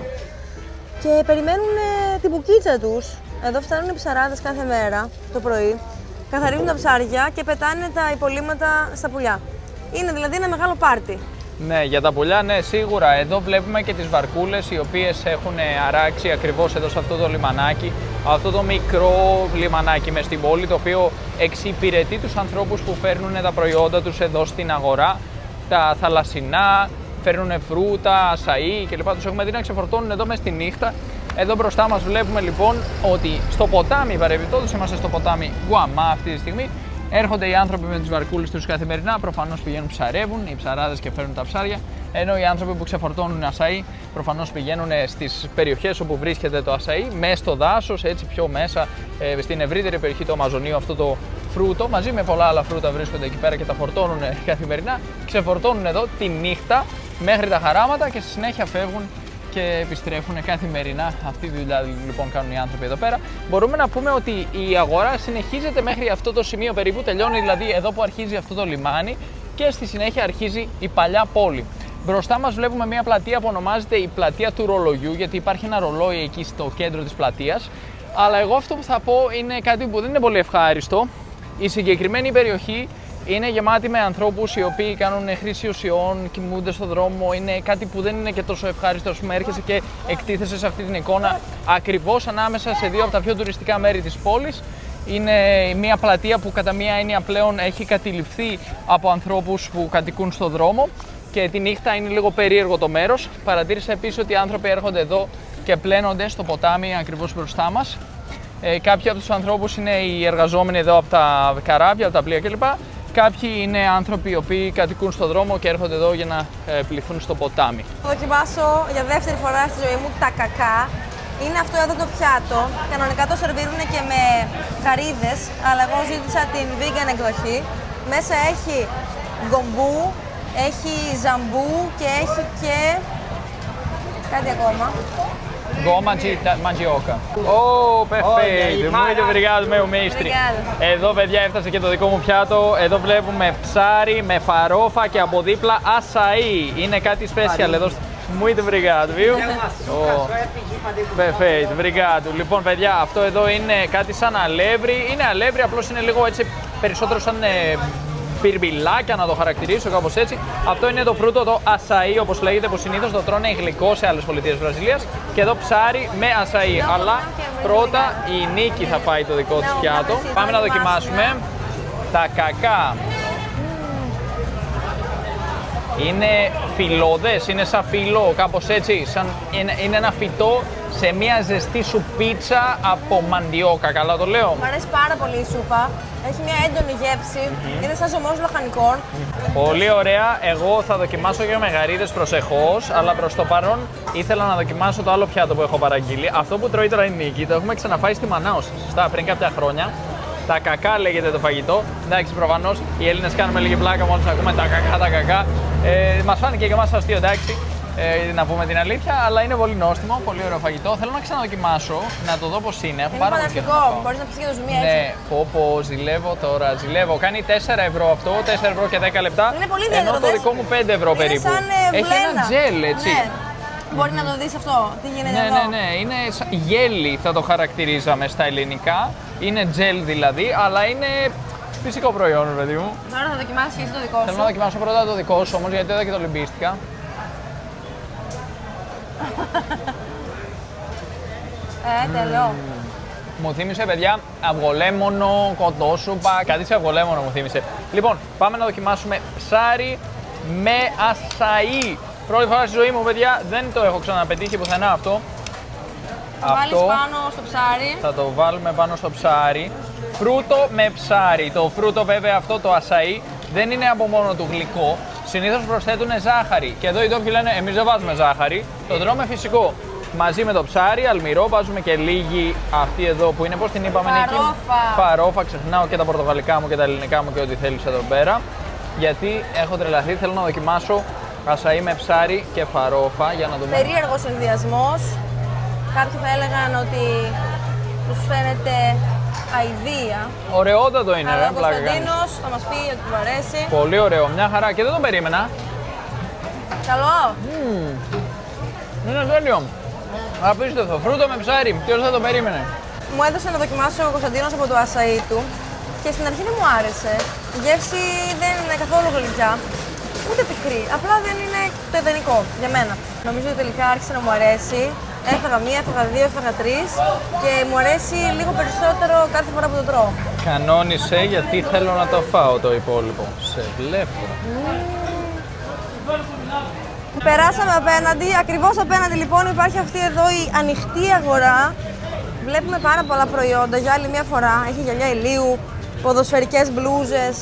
Και περιμένουν την μπουκίτσα τους. Εδώ φτάνουν οι ψαράδες κάθε μέρα το πρωί, καθαρίζουν τα ψάρια και πετάνε τα υπολείμματα στα πουλιά. Είναι δηλαδή ένα μεγάλο πάρτι. Ναι, για τα πουλιά, ναι, σίγουρα. Εδώ βλέπουμε και τις βαρκούλες οι οποίες έχουν αράξει ακριβώς εδώ σε αυτό το λιμανάκι. Αυτό το μικρό λιμανάκι μες στην πόλη, το οποίο εξυπηρετεί τους ανθρώπους που φέρνουν τα προϊόντα τους εδώ στην αγορά. Τα θαλασσινά, φέρνουν φρούτα, ασαΐ κλπ. Τους έχουμε δει να ξεφορτώνουν εδώ μες τη νύχτα. Εδώ μπροστά μας βλέπουμε λοιπόν ότι στο ποτάμι, παρεμπιπτόντως είμαστε στο ποτάμι Γουαμά αυτή τη στιγμή. Έρχονται οι άνθρωποι με τις βαρκούλες τους καθημερινά, προφανώς πηγαίνουν ψαρεύουν, οι ψαράδες και φέρνουν τα ψάρια, ενώ οι άνθρωποι που ξεφορτώνουν ασαΐ προφανώς πηγαίνουν στις περιοχές όπου βρίσκεται το ασαΐ, μέσα στο δάσος, έτσι πιο μέσα, στην ευρύτερη περιοχή του Αμαζονίου, αυτό το φρούτο, μαζί με πολλά άλλα φρούτα βρίσκονται εκεί πέρα και τα φορτώνουν καθημερινά, ξεφορτώνουν εδώ τη νύχτα μέχρι τα χαράματα και στη συνέχεια φεύγουν και επιστρέφουν καθημερινά. Αυτή τη δουλειά λοιπόν κάνουν οι άνθρωποι εδώ πέρα. Μπορούμε να πούμε ότι η αγορά συνεχίζεται μέχρι αυτό το σημείο περίπου, τελειώνει δηλαδή εδώ που αρχίζει αυτό το λιμάνι και στη συνέχεια αρχίζει η παλιά πόλη. Μπροστά μας βλέπουμε μια πλατεία που ονομάζεται η πλατεία του ρολογιού, γιατί υπάρχει ένα ρολόι εκεί στο κέντρο της πλατείας. Αλλά εγώ αυτό που θα πω είναι κάτι που δεν είναι πολύ ευχάριστο. Η συγκεκριμένη περιοχή είναι γεμάτη με ανθρώπους οι οποίοι κάνουν χρήση ουσιών, κοιμούνται στον δρόμο. Είναι κάτι που δεν είναι και τόσο ευχάριστο. Ας πούμε, έρχεσαι και εκτίθεσαι σε αυτή την εικόνα ακριβώς ανάμεσα σε δύο από τα πιο τουριστικά μέρη της πόλης. Είναι μια πλατεία που κατά μία έννοια πλέον έχει κατηληφθεί από ανθρώπους που κατοικούν στον δρόμο και τη νύχτα είναι λίγο περίεργο το μέρος. Παρατήρησα επίσης ότι οι άνθρωποι έρχονται εδώ και πλένονται στο ποτάμι ακριβώς μπροστά μας. Κάποιοι από τους ανθρώπους είναι οι εργαζόμενοι εδώ από τα καράβια, από τα πλοία κλπ. Κάποιοι είναι άνθρωποι οι οποίοι κατοικούν στον δρόμο και έρχονται εδώ για να πληθούν στο ποτάμι. Θα δοκιμάσω για δεύτερη φορά στη ζωή μου τα κακά. Είναι αυτό εδώ το πιάτο. Κανονικά το σερβίρουν και με καρύδες, αλλά εγώ ζήτησα την vegan εκδοχή. Μέσα έχει γκομπού, έχει ζαμπού και έχει και κάτι ακόμα. Goma de mandioca. Oh, perfeito. Muito obrigado, meu mestre. Εδώ, παιδιά, έφτασε και το δικό μου πιάτο. Εδώ βλέπουμε ψάρι με φαρόφα και από δίπλα ασαΐ. Είναι κάτι special εδώ. Muito obrigado, viu? Oh, perfeito, obrigado. Λοιπόν, παιδιά, αυτό εδώ είναι κάτι σαν αλεύρι. Είναι αλεύρι, απλώς είναι λίγο έτσι περισσότερο σαν πυρμπιλάκια, να το χαρακτηρίσω κάπως έτσι. Αυτό είναι το φρούτο, το ασαΐ, όπως λέγεται, που συνήθως το τρώνε γλυκό σε άλλες πολιτείες της Βραζιλίας. Και εδώ ψάρι με ασαΐ. Αλλά πρώτα η Νίκη θα φάει το δικό της πιάτο. Πάμε να δοκιμάσουμε τα κακά. Είναι φυλλώδες, είναι σαν φύλλο, κάπως έτσι. Είναι ένα φυτό σε μια ζεστή σουπίτσα από μαντιόκα. Καλά το λέω? Μου αρέσει πάρα πολύ η σούπα. Έχει μια έντονη γεύση. Είναι σαν ζωμός λαχανικών. Πολύ ωραία. Εγώ θα δοκιμάσω και με γαρίδες προσεχώς, αλλά προς το παρόν ήθελα να δοκιμάσω το άλλο πιάτο που έχω παραγγείλει. Αυτό που τρώει τώρα η Νίκη το έχουμε ξαναφάει στη Μανάος. Σωστά, πριν κάποια χρόνια. Τα κακά λέγεται το φαγητό. Εντάξει, προφανώς οι Έλληνες κάνουμε λίγη πλάκα μόλις ακούμε τα κακά, τα κακά. Μας φάνηκε και εμάς αστείο, εντάξει, να πούμε την αλήθεια, αλλά είναι πολύ νόστιμο, πολύ ωραίο φαγητό. Θέλω να ξαναδοκιμάσω, να το δω πώς είναι. Είναι φανταστικό, μπορείς να πεις και το ζουμί έτσι. Ναι, πω, ζηλεύω τώρα, ζηλεύω. Κάνει 4 ευρώ αυτό, 4 ευρώ και 10 λεπτά. Είναι πολύ ιδιαίτερο. Ενώ το δικό μου 5 ευρώ περίπου. Σαν έχει ένα τζέλ, έτσι. Ναι. Μπορεί να το δεις αυτό, τι γίνεται εδώ. Ναι, είναι γέλι θα το χαρακτηρίζαμε στα ελληνικά. Είναι τζέλ δηλαδή, αλλά είναι φυσικό προϊόν, παιδί μου. Τώρα θα δοκιμάσεις και εσύ το δικό σου. Θέλω να δοκιμάσω πρώτα το δικό σου όμως, γιατί εδώ και το λυμπίστηκα. Τέλειο. Μου θύμισε, παιδιά, αυγολέμονο, κοτόσουπα, κάτι σε αυγολέμονο μου θύμισε. Λοιπόν, πάμε να δοκιμάσουμε ψάρι με ασαΐ. Πρώτη φορά στη ζωή μου, παιδιά, δεν το έχω ξαναπετύχει πουθενά αυτό. Θα βάλεις πάνω στο ψάρι. Θα το βάλουμε πάνω στο ψάρι. Φρούτο με ψάρι. Το φρούτο, βέβαια, αυτό το ασαΐ δεν είναι από μόνο του γλυκό. Συνήθως προσθέτουν ζάχαρη. Και εδώ οι ντόπιοι λένε: εμείς δεν βάζουμε ζάχαρη. Το τρώμε φυσικό. Μαζί με το ψάρι, αλμυρό, βάζουμε και λίγη αυτή εδώ που είναι, πώς την είπαμε, Φαρόφα. Φαρόφα. Ξεχνάω και τα πορτογαλικά μου και τα ελληνικά μου και ό,τι θέλεις εδώ πέρα. Γιατί έχω τρελαθεί, θέλω να δοκιμάσω ασαΐ με ψάρι και φαρόφα για να δούμε. Περίεργος ενδιασμός. Κάποιοι θα έλεγαν ότι τους φαίνεται αηδία. Ωραιότατο είναι, Αλλά ρε, ο πλάκα κάνεις. Κωνσταντίνος θα μας πει ότι του αρέσει. Πολύ ωραίο, μια χαρά και δεν τον περίμενα. Καλό. Είναι τέλειο. Απίστευτο. Φρούτο με ψάρι. Ποιος δεν το περίμενε. Μου έδωσε να δοκιμάσω ο Κωνσταντίνος από το ασαΐ του και στην αρχή δεν μου άρεσε. Η γεύση δεν είναι καθόλου γλυκιά, ούτε πικρή. Απλά δεν είναι το ιδανικό για μένα. Νομίζω ότι τελικά άρχισε να μου αρέσει. Έφαγα μία, έφαγα δύο, έφαγα τρεις και μου αρέσει λίγο περισσότερο κάθε φορά που το τρώω. Κανόνισε γιατί θέλω να το φάω το υπόλοιπο. Σε βλέπω. Περάσαμε απέναντι, ακριβώς απέναντι λοιπόν υπάρχει αυτή εδώ η ανοιχτή αγορά. Βλέπουμε πάρα πολλά προϊόντα για άλλη μια φορά. Έχει γυαλιά ηλίου, ποδοσφαιρικές μπλούζες,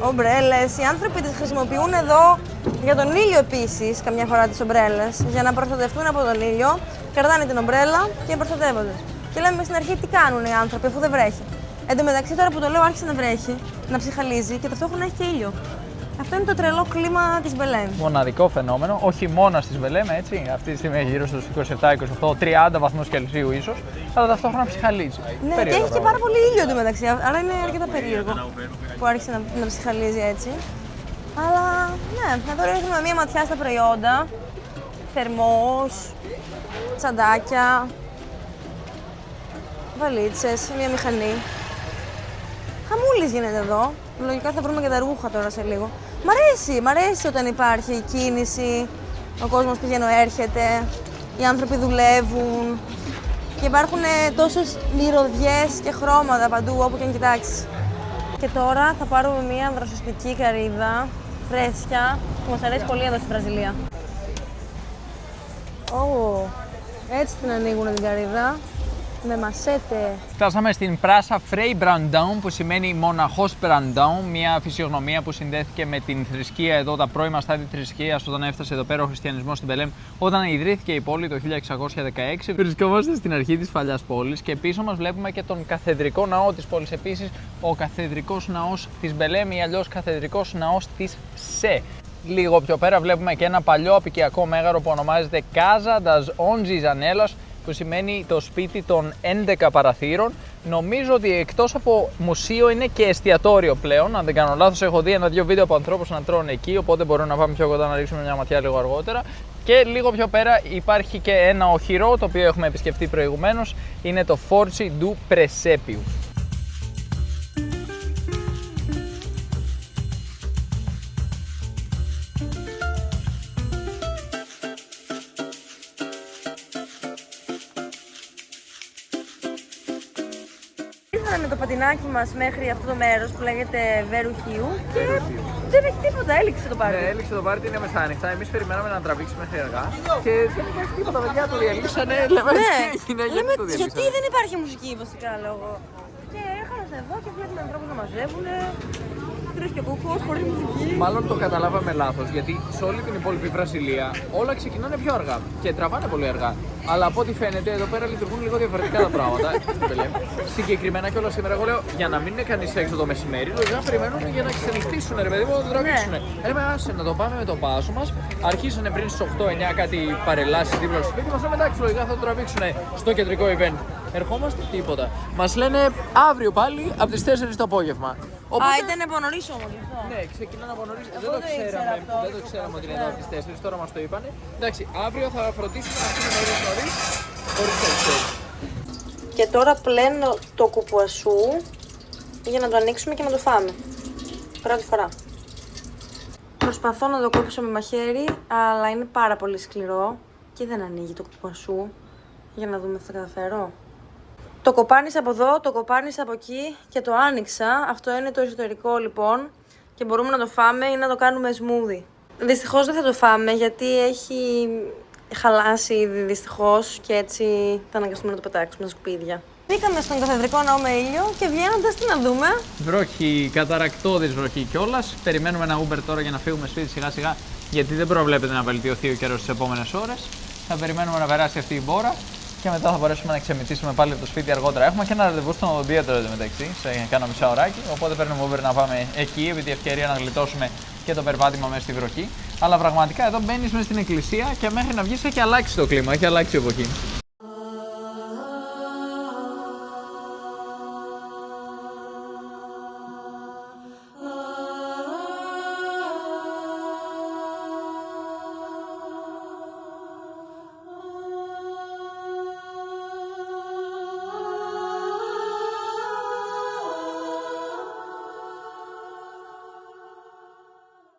ομπρέλες. Οι άνθρωποι τις χρησιμοποιούν εδώ για τον ήλιο επίσης, καμιά φορά τις ομπρέλες. Για να προστατευτούν από τον ήλιο, κρατάνε την ομπρέλα και προστατεύονται. Και λέμε στην αρχή τι κάνουν οι άνθρωποι αφού δεν βρέχει. Εν τω μεταξύ τώρα που το λέω άρχισε να βρέχει, να ψυχαλίζει και ταυτόχρονα έχει και ήλιο. Αυτό είναι το τρελό κλίμα της Μπελέμ. Μοναδικό φαινόμενο, όχι μόνο στις Μπελέμ, έτσι. Αυτή τη στιγμή έχει γύρω στους 27-28, 30 βαθμούς Κελσίου ίσως, αλλά ταυτόχρονα ψυχαλίζει. Ναι, Περίεργο και έχει και πράγμα. πάρα πολύ ήλιο εντωμεταξύ, άρα είναι αρκετά περίεργο που άρχισε να ψυχαλίζει έτσι. Αλλά ναι, εδώ ρίχνουμε μία ματιά στα προϊόντα. Θερμός, τσαντάκια, βαλίτσες, μία μηχανή. Χαμούλης γίνεται εδώ. Λογικά θα βρούμε και τα ρούχα τώρα σε λίγο. Μ' αρέσει όταν υπάρχει κίνηση, ο κόσμος πηγαίνει-έρχεται, οι άνθρωποι δουλεύουν και υπάρχουν τόσες μυρωδιές και χρώματα παντού όπου και αν κοιτάξεις. Και τώρα θα πάρουμε μια δροσιστική καρύδα, φρέσκια, που μας αρέσει πολύ εδώ στη Βραζιλία. Έτσι την ανοίγουν την καρύδα. Με μασέτε. Φτάσαμε στην πράσα Frei Brandão, που σημαίνει μοναχός Brandão, μια φυσιογνωμία που συνδέθηκε με την θρησκεία εδώ, τα πρώιμα στάδια θρησκείας όταν έφτασε εδώ πέρα ο χριστιανισμός στην Μπελέμ, όταν ιδρύθηκε η πόλη το 1616. Βρισκόμαστε στην αρχή της παλιάς πόλης και πίσω μας βλέπουμε και τον καθεδρικό ναό της πόλης. Επίσης, ο καθεδρικός ναός της Μπελέμ ή αλλιώς καθεδρικός ναός της Σε. Λίγο πιο πέρα βλέπουμε και ένα παλιό απικιακό μέγαρο που ονομάζεται Casa das 11 Janelas, που σημαίνει το σπίτι των 11 παραθύρων. Νομίζω ότι εκτός από μουσείο είναι και εστιατόριο πλέον. Αν δεν κάνω λάθος, έχω δει ένα-δύο βίντεο από ανθρώπους να τρώνε εκεί, οπότε μπορούμε να πάμε πιο κοντά να ρίξουμε μια ματιά λίγο αργότερα. Και λίγο πιο πέρα υπάρχει και ένα οχυρό, το οποίο έχουμε επισκεφτεί προηγουμένως. Είναι το Forte do Presépio. Ήρθαμε με το πατινάκι μας μέχρι αυτό το μέρος που λέγεται Βέρου Χίου και δεν έχει τίποτα, έληξε το πάρτι. Ναι, έληξε το πάρτι, είναι μεσάνυχτα. Εμείς περιμέναμε να τραβήξει μέχρι αργά και δεν υπάρχει τίποτα, παιδιά, το διαλύσανε. Λέμε, γιατί δεν υπάρχει μουσική βασικά λόγω. Και έχαρασα εδώ και βλέπουμε ανθρώπους να μαζεύουν. Τρεις και κούκκος, χωρίς μουσική. Μάλλον το καταλάβαμε λάθος, γιατί σε όλη την υπόλοιπη Βραζιλία όλα ξεκινάνε πιο αργά και τραβάνε πολύ αργά. Αλλά από ό,τι φαίνεται εδώ πέρα λειτουργούν λίγο διαφορετικά τα πράγματα. Συγκεκριμένα κιόλας σήμερα, εγώ λέω για να μην είναι κανείς έξω το μεσημέρι, λογικά περιμένουν για να ξενυχτήσουν, ρε παιδί μου, να το τραβήξουν. Λέμε, άσε να το πάμε με το πάσο μας. Αρχίσανε πριν στις 8-9 κάτι παρελάσεις δίπλα στο σπίτι μας. Λέμε, εντάξει, λογικά θα το τραβήξουν στο κεντρικό event. Ερχόμαστε, τίποτα. Μας λένε αύριο πάλι από τις 4 το απόγευμα. Οπότε... Α, ήταν από νωρίς όμως γι' αυτό. Ναι, ξεκινάνε από νωρίς. Δεν το ξέραμε ότι είναι εδώ από τις 4, τώρα μας το είπανε. Εντάξει, αύριο θα φροντίσουμε να φύγουμε νωρίς, χωρίς καθυστέρηση. Και τώρα πλένω το κουπουασού για να το ανοίξουμε και να το φάμε. Πρώτη φορά. Προσπαθώ να το κόψω με μαχαίρι, αλλά είναι πάρα πολύ σκληρό. Και δεν ανοίγει το κουπασού. Για να δούμε αν θα καταφέρω. Το κοπάνισα από εδώ, το κοπάνισα από εκεί και το άνοιξα. Αυτό είναι το εσωτερικό λοιπόν και μπορούμε να το φάμε ή να το κάνουμε smoothie. Δυστυχώς δεν θα το φάμε γιατί έχει χαλάσει ήδη δυστυχώς και έτσι θα αναγκαστούμε να το πετάξουμε στα σκουπίδια. Μπήκαμε στον καθεδρικό ναό με ήλιο και βγαίνοντας τι να δούμε. Βροχή, καταρακτώδης βροχή κιόλας. Περιμένουμε ένα Uber τώρα για να φύγουμε σπίτι σιγά σιγά γιατί δεν προβλέπεται να βελτιωθεί ο καιρός στις επόμενες ώρες. Θα περιμένουμε να περάσει αυτή η μπόρα και μετά θα μπορέσουμε να ξεμητήσουμε πάλι από το σπίτι αργότερα. Έχουμε και ένα ραντεβού στον οδοντίατρο εντωμεταξύ, σε κάνα μισά ωράκι. Οπότε παίρνουμε Uber να πάμε εκεί, επί τη ευκαιρία να γλιτώσουμε και το περπάτημα μέσα στη βροχή. Αλλά πραγματικά εδώ μπαίνεις μέσα στην εκκλησία και μέχρι να βγεις έχει αλλάξει το κλίμα, έχει αλλάξει η εποχή.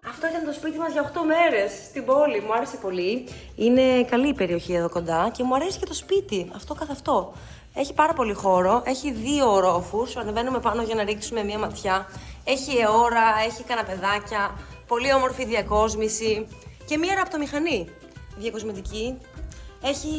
Αυτό ήταν το σπίτι μας για 8 μέρες στην πόλη. Μου άρεσε πολύ. Είναι καλή η περιοχή εδώ κοντά και μου αρέσει και το σπίτι. Αυτό καθ' αυτό. Έχει πάρα πολύ χώρο. Έχει 2 ορόφους. Ανεβαίνουμε πάνω για να ρίξουμε μία ματιά. Έχει αιώρα, έχει καναπεδάκια. Πολύ όμορφη διακόσμηση. Και μία ραπτομηχανή διακοσμητική. Έχει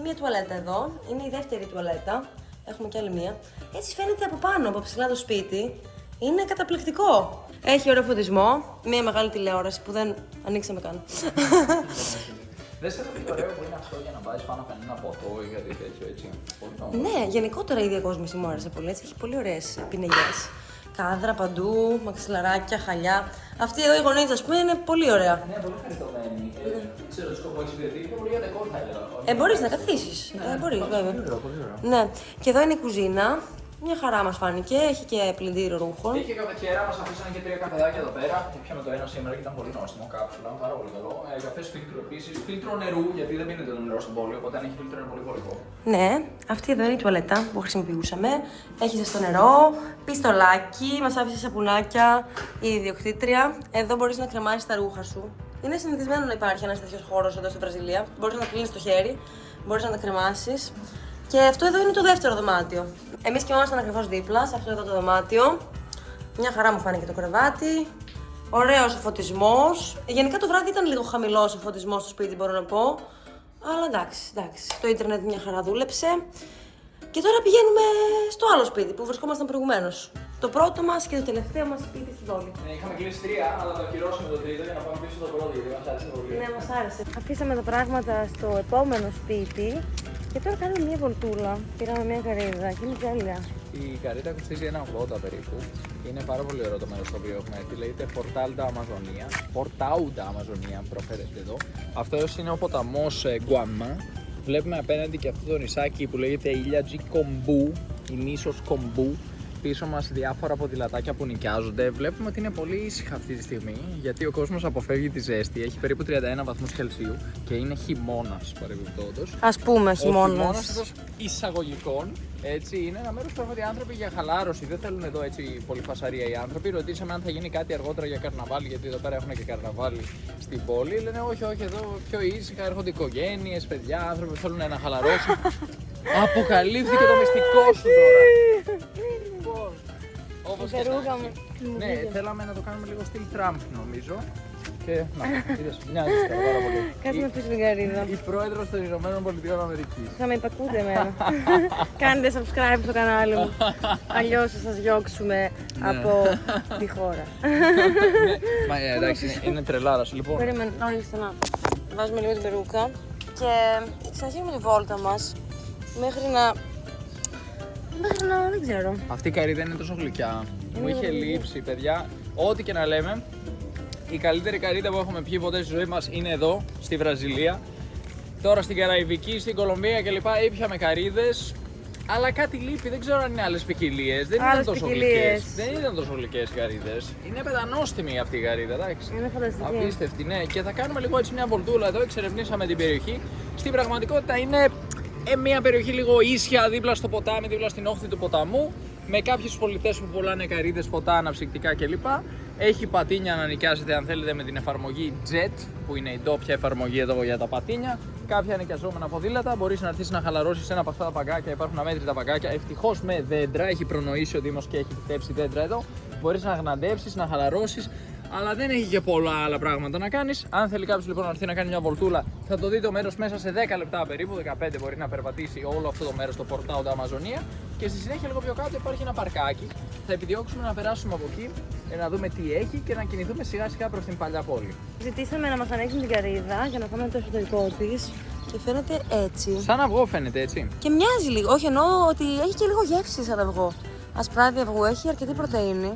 μία τουαλέτα εδώ. Είναι η δεύτερη τουαλέτα. Έχουμε κι άλλη μία. Έτσι φαίνεται από πάνω, από ψηλά το σπίτι. Είναι καταπληκτικό. Έχει ωραίο φωτισμό, μια μεγάλη τηλεόραση που δεν ανοίξαμε καν. Δεν σε το ωραίο που είναι αυτό για να βάζεις πάνω κανένα ποτό ή κάτι τέτοιο έτσι. Ναι, γενικότερα η διακόσμηση μου άρεσε πολύ. Έτσι. Έχει πολύ ωραίες πινελιές. Κάδρα παντού, μαξιλαράκια, χαλιά. Αυτή εδώ η γωνίτσα, ας πούμε, είναι πολύ ωραία. Ναι, πολύ χαριτωμένη. Δεν ξέρω τι σκοπό έχει διατηρήσει, είναι πολύ για δεκόρ θα έλεγα. Μπορείς να καθίσεις. Μπορείς, βέβαια. Πολύ ωραίο. Ναι, και εδώ είναι η κουζίνα. Μια χαρά μας φάνηκε, έχει και πλυντήριο ρούχων. Είχε καφετιέρα, μας αφήσανε και 3 καφεδάκια εδώ πέρα. Πιάμε το ένα σήμερα και ήταν πολύ νόστιμο, κάψουλα, πάρα πολύ καλό. Καφές φίλτρο επίσης, φίλτρο νερού, γιατί δεν πίνεται το νερό στην πόλη, οπότε αν έχει φίλτρο είναι πολύ βολικό. Ναι, αυτή εδώ είναι η τουαλέτα που χρησιμοποιούσαμε. Έχει ζεστό νερό, πιστολάκι, μας άφησε σαπουνάκια η ιδιοκτήτρια. Εδώ μπορείς να κρεμάσεις τα ρούχα σου. Είναι συνηθισμένο να υπάρχει ένας τέτοιος χώρος εδώ στη Βραζιλία. Μπορείς να τα κλείνεις το χέρι, μπορείς να τα κρεμάσεις. Και αυτό εδώ είναι το δεύτερο δωμάτιο. Εμείς κοιμόμασταν ακριβώς δίπλα σε αυτό εδώ το δωμάτιο. Μια χαρά μου φάνηκε το κρεβάτι. Ωραίος ο φωτισμός. Γενικά το βράδυ ήταν λίγο χαμηλός ο φωτισμός στο σπίτι, μπορώ να πω. Αλλά εντάξει. Το ίντερνετ μια χαρά δούλεψε. Και τώρα πηγαίνουμε στο άλλο σπίτι που βρισκόμασταν προηγουμένως. Το πρώτο μας και το τελευταίο μας σπίτι στην πόλη. Ναι, είχαμε κλείσει 3, αλλά το ακυρώσαμε το τρίτο για να πάμε πίσω στο πρώτο, γιατί μας άρεσε πολύ. Ναι, μας άρεσε. Αφήσαμε τα πράγματα στο επόμενο σπίτι και τώρα κάνουμε μια βολτούλα. Πήραμε μια καρύδα και είναι τέλεια. Η καρύδα κοστίζει 1,80 περίπου. Είναι πάρα πολύ ωραίο το μέρος στο οποίο έχουμε έρθει. Λέγεται Portal da Amazonia. Portal da Amazonia προφέρεται εδώ. Αυτός είναι ο ποταμός Guama. Βλέπουμε απέναντι και αυτό το νησάκι που λέγεται Ilha de Combu, η νήσος Κομπού. Πίσω μας διάφορα ποδηλατάκια που νοικιάζονται. Βλέπουμε ότι είναι πολύ ήσυχα αυτή τη στιγμή γιατί ο κόσμος αποφεύγει τη ζέστη. Έχει περίπου 31 βαθμούς Κελσίου και είναι χειμώνας παρεμπιπτόντως. Ας πούμε χειμώνας. Ο χειμώνας εντός εισαγωγικών, έτσι, είναι ένα μέρος που έρχονται οι άνθρωποι για χαλάρωση. Δεν θέλουν εδώ έτσι πολύ φασαρία οι άνθρωποι. Ρωτήσαμε αν θα γίνει κάτι αργότερα για καρναβάλι, γιατί εδώ πέρα έχουν και καρναβάλι στην πόλη. Λένε όχι, εδώ πιο ήσυχα έρχονται οικογένειες, παιδιά, άνθρωποι που θέλουν να χαλαρώσουν. Αποκαλύφθηκε το μυστικό σου τώρα. Όπως και ναι, θέλαμε να το κάνουμε λίγο στυλ Τραμπ νομίζω. Και να, είδες, μοιάζεις τώρα πάρα πολύ. Κάτσε να πεις την καρύδα. Η πρόεδρος των Ηνωμένων Πολιτειών Αμερικής. Θα με υπακούτε εμένα. Κάντε subscribe στο κανάλι μου. Αλλιώς θα σας διώξουμε από τη χώρα. Μα εντάξει, είναι τρελάρας. Λοιπόν, Περίμενε, όλοι στενά. Βάζουμε λίγο την περούκα και συνεχίζουμε τη βόλτα μας μέχρι να δεν ξέρω. αυτή η καρύδα είναι τόσο γλυκιά. Μου είχε λείψει, παιδιά. Ό,τι και να λέμε, η καλύτερη καρύδα που έχουμε πιει ποτέ στη ζωή μας είναι εδώ, στη Βραζιλία. Τώρα στην Καραϊβική, στην Κολομβία κλπ. Ήπιαμε καρύδες. Αλλά κάτι λείπει, δεν ξέρω αν είναι άλλες ποικιλίες. Δεν ήταν τόσο γλυκές. Δεν ήταν τόσο γλυκές οι καρύδες. Είναι πεντανόστιμη αυτή η καρύδα, εντάξει. Είναι φανταστική. Απίστευτη, ναι. Και θα κάνουμε λίγο έτσι μια βολτούλα εδώ, εξερευνήσαμε την περιοχή. Στην πραγματικότητα είναι μια περιοχή λίγο ίσια δίπλα στο ποτάμι, δίπλα στην όχθη του ποταμού. Με κάποιους πολιτές που πουλάνε καρύδες, ποτά, αναψυκτικά κλπ. Έχει πατίνια να νοικιάσετε αν θέλετε με την εφαρμογή Jet, που είναι η ντόπια εφαρμογή εδώ για τα πατίνια. κάποια νοικιαζόμενα ποδήλατα. Μπορείς να έρθεις να χαλαρώσεις σε ένα από αυτά τα παγκάκια. Υπάρχουν αμέτρητα παγκάκια. Ευτυχώς με δέντρα, έχει προνοήσει ο Δήμος και έχει φυτέψει δέντρα εδώ. Μπορείς να γναντέψεις, να χαλαρώσεις. Αλλά δεν έχει και πολλά άλλα πράγματα να κάνεις. Αν θέλει κάποιος λοιπόν να έρθει να κάνει μια βολτούλα, θα το δει το μέρος μέσα σε 10 λεπτά περίπου. 15 μπορεί να περπατήσει όλο αυτό το μέρος, το Portão da Amazônia. Και στη συνέχεια, λίγο πιο κάτω, υπάρχει ένα παρκάκι. Θα επιδιώξουμε να περάσουμε από εκεί, να δούμε τι έχει και να κινηθούμε σιγά σιγά προς την παλιά πόλη. Ζητήσαμε να μας ανοίξουν την καρύδα για να πάμε το εσωτερικό της και φαίνεται έτσι. Σαν αυγό φαίνεται έτσι. Και μοιάζει λίγο, όχι εννοώ ότι έχει και λίγο γεύση σαν αυγό. Ασπράδι αυγού, έχει αρκετή πρωτεΐνη.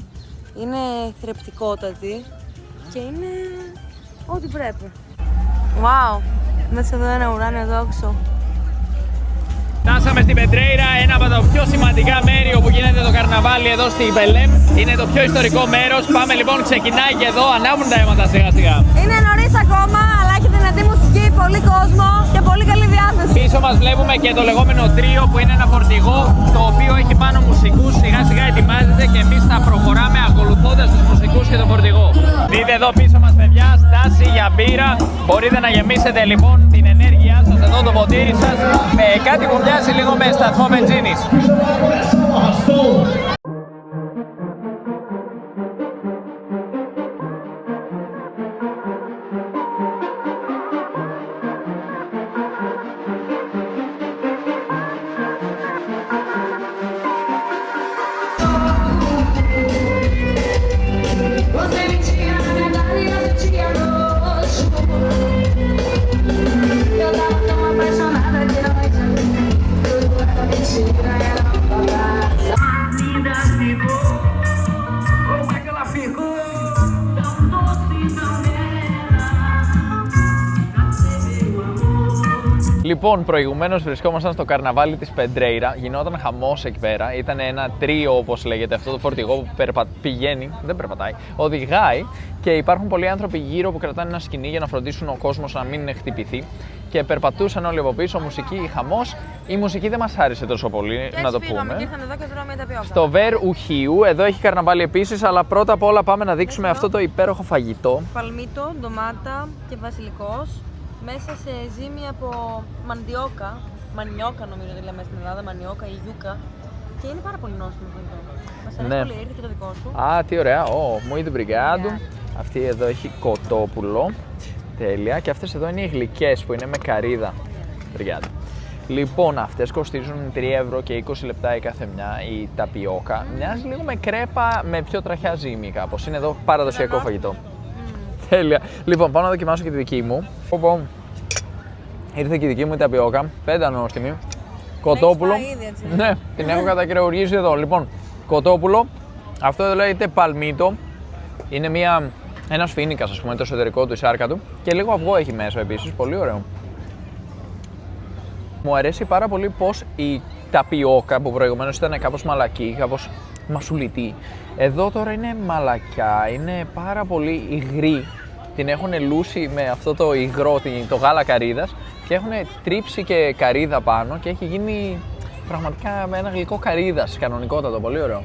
Είναι θρεπτικότατη και είναι ό,τι πρέπει. Wow, μέσα εδώ ένα ουράνιο δόξο. Φτάσαμε στην Πεντρέιρα, ένα από τα πιο σημαντικά μέρη όπου γίνεται το καρναβάλι εδώ στη Μπελέμ. Είναι το πιο ιστορικό μέρος. Πάμε λοιπόν, ξεκινάει και εδώ, ανάβουν τα αίματα σιγά σιγά. Είναι νωρίς ακόμα, αλλά έχει δυνατή μουσική, πολύ κόσμο και πολύ καλή διάθεση. Πίσω μας βλέπουμε και το λεγόμενο τρίο που είναι ένα φορτηγό το οποίο έχει πάνω μουσικούς. Σιγά σιγά ετοιμάζεται και εμείς θα προχωράμε ακολουθώντας τους μουσικούς και το φορτηγό. Δείτε εδώ πίσω μας, παιδιά, στάση για μπύρα. Μπορείτε να γεμίσετε λοιπόν την ενέργειά σας εδώ, το ποτήρι σας, με κάτι που μοιάζει λίγο με σταθμό μπενζίνης. Λοιπόν, προηγουμένως βρισκόμασταν στο καρναβάλι της Πεντρέιρα. Γινόταν χαμός εκεί πέρα. Ήταν ένα τρίο, όπως λέγεται, αυτό το φορτηγό που πηγαίνει, δεν περπατάει, οδηγάει και υπάρχουν πολλοί άνθρωποι γύρω που κρατάνε ένα σκοινί για να φροντίσουν ο κόσμος να μην χτυπηθεί. Και περπατούσαν όλοι από πίσω, μουσική, χαμός. Η μουσική δεν μας άρεσε τόσο πολύ, και να το φύγαμε, πούμε. Και ήρθαν εδώ και τρώμε τα πιόκα. Στο Βέρ Ουχίου, εδώ έχει καρναβάλι επίσης, αλλά πρώτα απ' όλα πάμε να δείξουμε αυτό το υπέροχο φαγητό. Παλμίτο, ντομάτα και βασιλικός. Μέσα σε ζύμη από μαντιόκα. Μανιόκα νομίζω ότι λέμε στην Ελλάδα, μανιόκα ή γιούκα. Και είναι πάρα πολύ νόστιμο αυτό. Μας αρέσει πολύ, ήρθε και το δικό σου. Α, τι ωραία. Muito obrigado. Αυτή εδώ έχει κοτόπουλο. Τέλεια. Και αυτές εδώ είναι οι γλυκές που είναι με καρύδα. Obrigado. Λοιπόν, αυτές κοστίζουν 3 ευρώ και 20 λεπτά η κάθε μια. Η ταπιόκα μοιάζει λίγο με κρέπα με πιο τραχιά ζύμη κάπως. Είναι εδώ παραδοσιακό φαγητό. Τέλεια. Λοιπόν, πάω να δοκιμάσω και τη δική μου. Ήρθε και η δική μου η ταπιόκα. Πεντανόστιμη. Κοτόπουλο. Ναι, την έχω κατακρεουργήσει εδώ. Λοιπόν, κοτόπουλο. Αυτό εδώ λέγεται παλμίτο. Είναι ένας φοίνικας, ας πούμε, το εσωτερικό του, η σάρκα του. Και λίγο αυγό έχει μέσα επίσης. Πολύ ωραίο. Μου αρέσει πάρα πολύ πως η ταπιόκα που προηγουμένως ήταν κάπως μαλακή, κάπως μασουλητή. Εδώ τώρα είναι μαλακιά, είναι πάρα πολύ υγρή. Την έχουν λούσει με αυτό το υγρό, το γάλα καρύδας και έχουν τρίψει και καρύδα πάνω και έχει γίνει πραγματικά με ένα γλυκό καρύδας, κανονικότατο, πολύ ωραίο.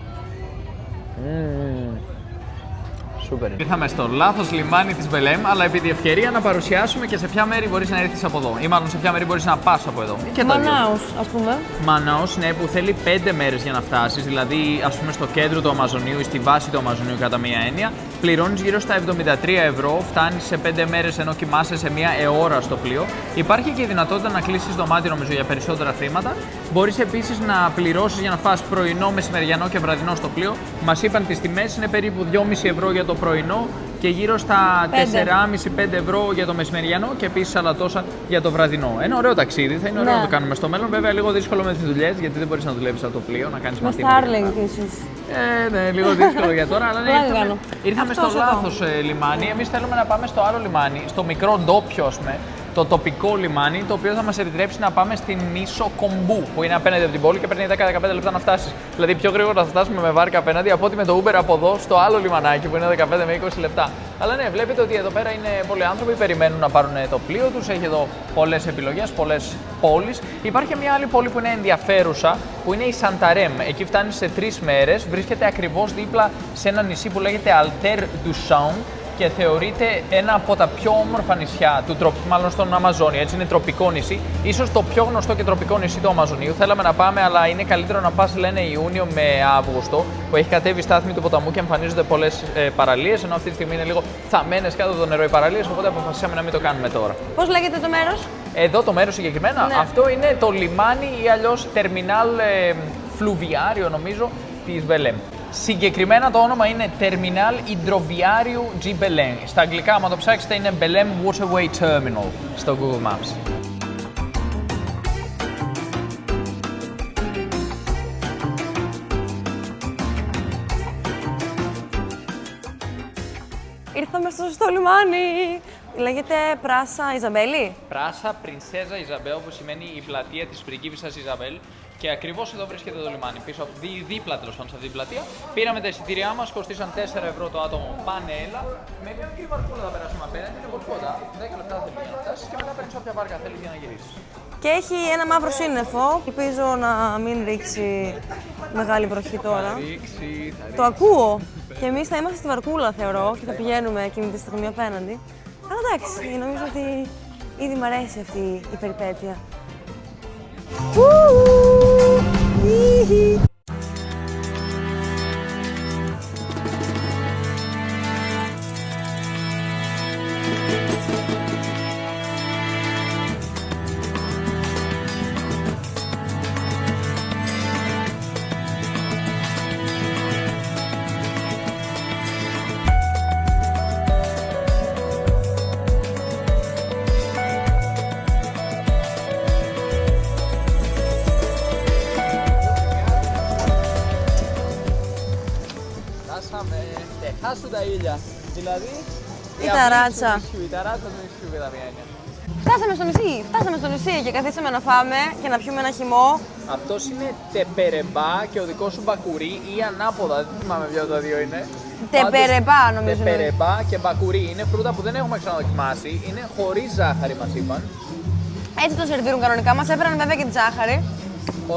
Σούπερ. Ήρθαμε στο λάθος λιμάνι της Μπελέμ, αλλά επί τη ευκαιρία να παρουσιάσουμε και σε ποια μέρη μπορείς να έρθεις από εδώ. Ή μάλλον σε ποια μέρη μπορείς να πας από εδώ. Μανάους, ας πούμε. Μανάους, ναι, που θέλει 5 μέρες για να φτάσεις. Δηλαδή, ας πούμε, στο κέντρο του Αμαζονίου ή στη βάση του Αμαζονίου, κατά μία έννοια, πληρώνεις γύρω στα 73 ευρώ, φτάνεις σε 5 μέρες ενώ κοιμάσαι σε μία αιώρα στο πλοίο. Υπάρχει και η δυνατότητα να κλείσεις δωμάτιο, νομίζω, για περισσότερα χρήματα. Μπορείς επίσης να πληρώσεις για να φας πρωινό, μεσημεριανό και βραδινό στο πλοίο. Μας είπαν τις τιμές, είναι περίπου 2,5 ευρώ για το πρωινό και γύρω στα 4,5-5 ευρώ για το μεσημεριανό και επίσης άλλα τόσα για το βραδινό. Ένα ωραίο ταξίδι, θα είναι ωραίο να το κάνουμε στο μέλλον. Βέβαια, λίγο δύσκολο με τις δουλειές, γιατί δεν μπορείς να δουλεύεις από το πλοίο, να κάνεις μαθήματα. Με Starlink ίσως. Ναι, λίγο δύσκολο για τώρα, αλλά ναι, ήρθαμε στο λάθος λιμάνι. Εμείς θέλουμε να πάμε στο άλλο λιμάνι, στο μικρό ντόπιο, ας πούμε, το τοπικό λιμάνι, το οποίο θα μας επιτρέψει να πάμε στην Νήσο Κομπού, που είναι απέναντι από την πόλη και παίρνει 10-15 λεπτά να φτάσεις. Δηλαδή, πιο γρήγορα θα φτάσουμε με βάρκα απέναντι από ότι με το Uber από εδώ στο άλλο λιμανάκι που είναι 15 με 20 λεπτά. Αλλά ναι, βλέπετε ότι εδώ πέρα είναι πολλοί άνθρωποι, περιμένουν να πάρουν το πλοίο τους. Έχει εδώ πολλές επιλογές, πολλές πόλεις. Υπάρχει μια άλλη πόλη που είναι ενδιαφέρουσα, που είναι η Σανταρέμ. Εκεί φτάνεις σε 3 μέρες, βρίσκεται ακριβώς δίπλα σε ένα νησί που λέγεται Alter du Sound. και θεωρείται ένα από τα πιο όμορφα νησιά μάλλον στον Αμαζόνιο. Έτσι είναι τροπικό νησί. Ίσως το πιο γνωστό και τροπικό νησί του Αμαζονίου. Θέλαμε να πάμε, αλλά είναι καλύτερο να πας, λένε, Ιούνιο με Αύγουστο, που έχει κατέβει η στάθμη του ποταμού και εμφανίζονται πολλές παραλίες. Ενώ αυτή τη στιγμή είναι λίγο θαμμένες κάτω από το νερό οι παραλίες, οπότε αποφασίσαμε να μην το κάνουμε τώρα. Πώς λέγεται το μέρος? Εδώ το μέρος συγκεκριμένα, ναι. Αυτό είναι το λιμάνι ή αλλιώς τερμινάλ φλουβιάριο, νομίζω, της Μπελέμ. Συγκεκριμένα το όνομα είναι Terminal Hydroviário de Belém. Στα αγγλικά, άμα το ψάξετε, είναι Belém Waterway Terminal στο Google Maps. Ήρθαμε στο σωστό λιμάνι. Λέγεται Πράσα Ιζαμπέλη. Πράσα Πρινσέζα Ιζαμπέλ, που σημαίνει η πλατεία της πριγκίπισσας Ιζαμπέλ. Και ακριβώς εδώ βρίσκεται το λιμάνι, πίσω από δίπλα τέλος πάντων σε αυτή την πλατεία. Πήραμε τα εισιτήριά μας, κοστίσαν 4 ευρώ το άτομο, πάνε έλα. Με μια μικρή βαρκούλα θα περάσουμε απέναντι, είναι πολύ κοντά. 10 λεπτά θέλει για να φτάσεις και μετά παίρνεις όποια βάρκα θέλεις για να γυρίσεις. Και έχει ένα μαύρο σύννεφο. Ελπίζω να μην ρίξει μεγάλη βροχή τώρα. Θα ρίξει. Το ακούω. Και εμείς θα είμαστε στη βαρκούλα, θεωρώ, και θα πηγαίνουμε εκείνη τη στιγμή απέναντι. Αλλά εντάξει, νομίζω ότι ήδη μ' αρέσει αυτή η περιπέτεια. Χάσου τα ήλια. Δηλαδή. Η ταράτσα. Η ταράτσα του νησιού κατά μία έννοια. Φτάσαμε στο νησί και καθίσαμε να φάμε και να πιούμε ένα χυμό. Αυτός είναι τεπερεμπά και ο δικός σου μπακουρί ή ανάποδα, δεν θυμάμαι ποιο από τα δύο είναι. Τεπερεμπά νομίζω. Τεπερεμπά και μπακουρί είναι φρούτα που δεν έχουμε ξαναδοκιμάσει. Είναι χωρίς ζάχαρη, μας είπαν. Έτσι το σερβίρουν κανονικά. Μας έφεραν βέβαια και τη ζάχαρη.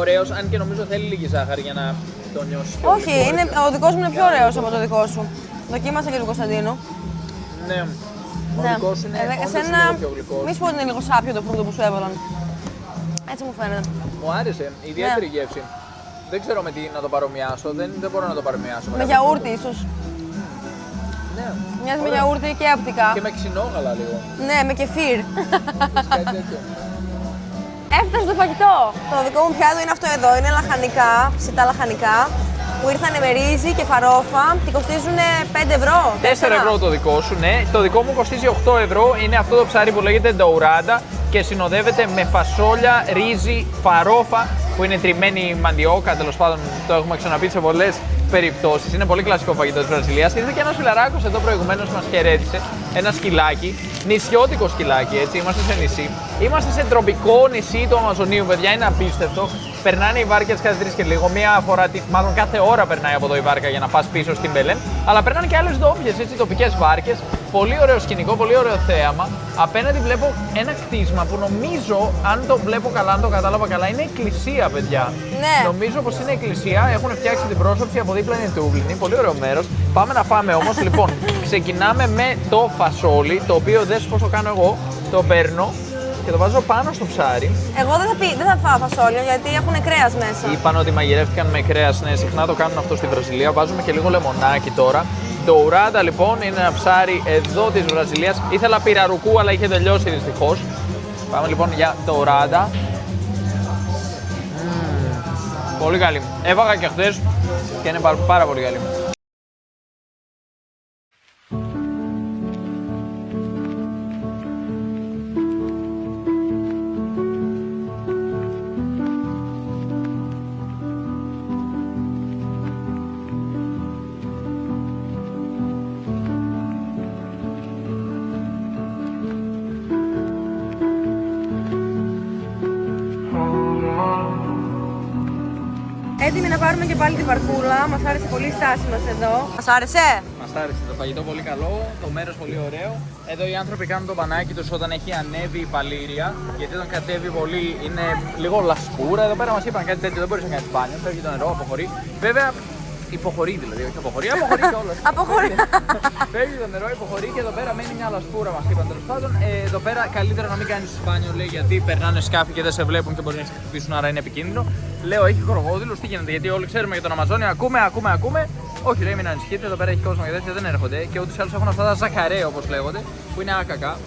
Ωραίος, αν και νομίζω θέλει λίγη ζάχαρη για να το νιώσεις. Όχι, ο δικός μου είναι πιο ωραίος από το δικό σου. Δοκίμασα και του Κωνσταντίνου. Ναι. Ο δικός σου είναι πιο γλυκός. Μη σου πω ότι είναι λίγο σάπιο το φρούτο που σου έβαλαν. Έτσι μου φαίνεται. Μου άρεσε, ιδιαίτερη γεύση. Δεν ξέρω με τι να το παρομοιάσω, δεν μπορώ να το παρομοιάσω. Με γιαούρτι ίσως. Ναι. Μοιάζει με γιαούρτι και απτικά. Και με ξινόγαλα λίγο. Ναι, με κεφίρ. Κάτι τέτοιο. Έφτασε το φαγητό. Το δικό μου πιάτο είναι αυτό εδώ. Είναι λαχανικά, ψητά λαχανικά, που ήρθαν με ρύζι και φαρόφα και κοστίζουν 5 ευρώ. 4 ευρώ το δικό σου, ναι. Το δικό μου κοστίζει 8 ευρώ. Είναι αυτό το ψάρι που λέγεται ντοουράντα και συνοδεύεται με φασόλια, ρύζι, φαρόφα, που είναι τριμμένη μαντιόκα. Τέλος πάντων, το έχουμε ξαναπεί σε πολλές περιπτώσεις. Είναι πολύ κλασικό φαγητό της Βραζιλίας. Ήρθε και ένας φιλαράκος εδώ προηγουμένως, μας χαιρέτησε. Ένα σκυλάκι, νησιώτικο σκυλάκι, έτσι. Είμαστε σε νησί. Είμαστε σε τροπικό νησί του Αμαζονίου, παιδιά. Είναι απίστευτο. Περνάνε οι βάρκες κάθε 3 και λίγο. Μία φορά, μάλλον κάθε ώρα περνάει από εδώ η βάρκα για να πας πίσω στην Μπελέμ. Αλλά περνάνε και άλλες ντόπιες, έτσι, τοπικές βάρκες. Πολύ ωραίο σκηνικό, πολύ ωραίο θέαμα. Απέναντι βλέπω ένα κτίσμα που νομίζω, αν το βλέπω καλά, αν το κατάλαβα καλά, είναι εκκλησία, παιδιά. Ναι. Νομίζω πως είναι εκκλησία. Έχουν φτιάξει την πρόσωψη, από δίπλα είναι Τούμπλινη. Πολύ ωραίο μέρος. Πάμε να φάμε όμως. Λοιπόν, ξεκινάμε με το φασόλι, το οποίο δες πώς το κάνω εγώ. Το παίρνω και το βάζω πάνω στο ψάρι. Εγώ δεν θα φάω φασόλιο γιατί έχουν κρέας μέσα. Είπαν ότι μαγειρεύτηκαν με κρέας, ναι, συχνά το κάνουν αυτό στη Βραζιλία. Βάζουμε και λίγο λεμονάκι τώρα. Ντοουράντα λοιπόν είναι ένα ψάρι εδώ της Βραζιλίας. Ήθελα πυραρουκού, αλλά είχε τελειώσει δυστυχώς. Πάμε λοιπόν για ντοουράντα. Πολύ καλή. Έβαγα και χθες και είναι πάρα πολύ καλή. Έτοιμοι να πάρουμε και πάλι τη βαρκούλα. Μας άρεσε πολύ η στάση μας εδώ. Μας άρεσε? Μας άρεσε το φαγητό, πολύ καλό, το μέρος πολύ ωραίο. Εδώ οι άνθρωποι κάνουν το μπανάκι τους όταν έχει ανέβει η παλήρια. Γιατί όταν κατέβει πολύ είναι λίγο λασπούρα. Εδώ πέρα μας είπαν κάτι τέτοιο, δεν μπορείς να κάνεις μπάνιο, φεύγει το νερό, αποχωρεί. Βέβαια Υποχωρεί δηλαδή, όχι αποχωρεί, αποχωρεί κιόλας. Αποχωρεί. Φεύγει το νερό, υποχωρεί και εδώ πέρα μένει μια λασπούρα, μας είπαν τέλος πάντων. Εδώ πέρα καλύτερα να μην κάνεις μπάνιο, λέει, γιατί περνάνε σκάφη και δεν σε βλέπουν και μπορεί να σε χτυπήσουν, άρα είναι επικίνδυνο. Λέω, έχει κροκόδιλους, τι γίνεται, γιατί όλοι ξέρουμε για τον Αμαζόνιο, ακούμε. Όχι, λέει, μην ανησυχείτε, εδώ πέρα έχει κόσμο και τέτοια δεν έρχονται. Και ούτως ή άλλως έχουν αυτά τα ζακαρέ, όπως λέγονται, που είναι άκακα.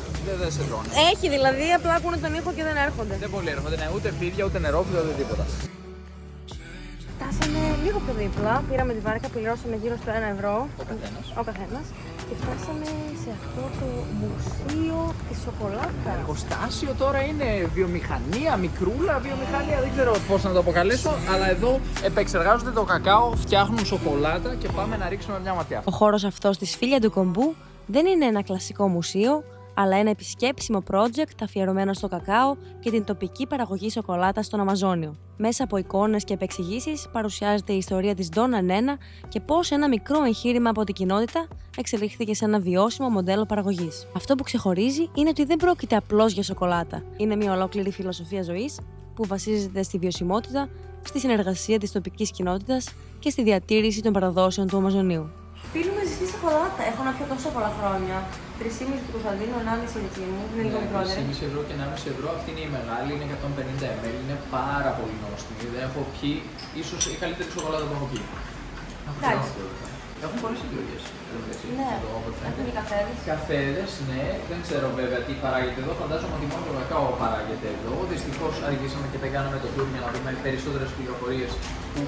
Δεν σε τρώνε. Έχει δηλαδή, απλά ακούνε τον ήχο και δεν έρχονται. Δεν πολύ έρχονται, ναι, ούτε φίδια, ούτε νερόφιδα, ούτε τίποτα. Φτάσαμε λίγο πιο δίπλα, πήραμε τη βάρκα, πληρώσαμε γύρω στο 1 ευρώ Ο καθένας και φτάσαμε σε αυτό το μουσείο της σοκολάτας. Εργοστάσιο τώρα είναι βιομηχανία, μικρούλα βιομηχανία, δεν ξέρω πώς να το αποκαλέσω, αλλά εδώ επεξεργάζονται το κακάο, φτιάχνουν σοκολάτα και πάμε να ρίξουμε μια ματιά. Ο χώρος αυτός της Φίλια του Κομπού δεν είναι ένα κλασικό μουσείο, αλλά ένα επισκέψιμο project αφιερωμένο στο κακάο και την τοπική παραγωγή σοκολάτας στον Αμαζόνιο. Μέσα από εικόνες και επεξηγήσεις παρουσιάζεται η ιστορία της Donna Nena και πώς ένα μικρό εγχείρημα από την κοινότητα εξελίχθηκε σε ένα βιώσιμο μοντέλο παραγωγής. Αυτό που ξεχωρίζει είναι ότι δεν πρόκειται απλώς για σοκολάτα. Είναι μια ολόκληρη φιλοσοφία ζωής που βασίζεται στη βιωσιμότητα, στη συνεργασία της τοπικής κοινότητας και στη διατήρηση των παραδόσεων του Αμαζονίου. Πίνουμε ζεστή σοκολάτα. Έχω να πιω τόσα πολλά χρόνια. 3,5 του Κωνσταντίνου, 1,5 δική μου. Είναι λίγο μικρότερη. 3,5 ευρώ και 1,5 ευρώ. Αυτή είναι η μεγάλη, είναι 150 ml. Είναι πάρα πολύ νόστιμη. Δεν έχω πιει, ίσως η καλύτερη σοκολάτα που έχω πιει. Έχουν πολλές επιλογές. Ναι, έχουν και καφέδες. Καφέδες, ναι. Δεν ξέρω βέβαια τι παράγεται εδώ. Φαντάζομαι ότι μόνο το κακάο παράγεται εδώ. Δυστυχώς αργήσαμε και δεν κάναμε το tour για να δούμε περισσότερες πληροφορίες που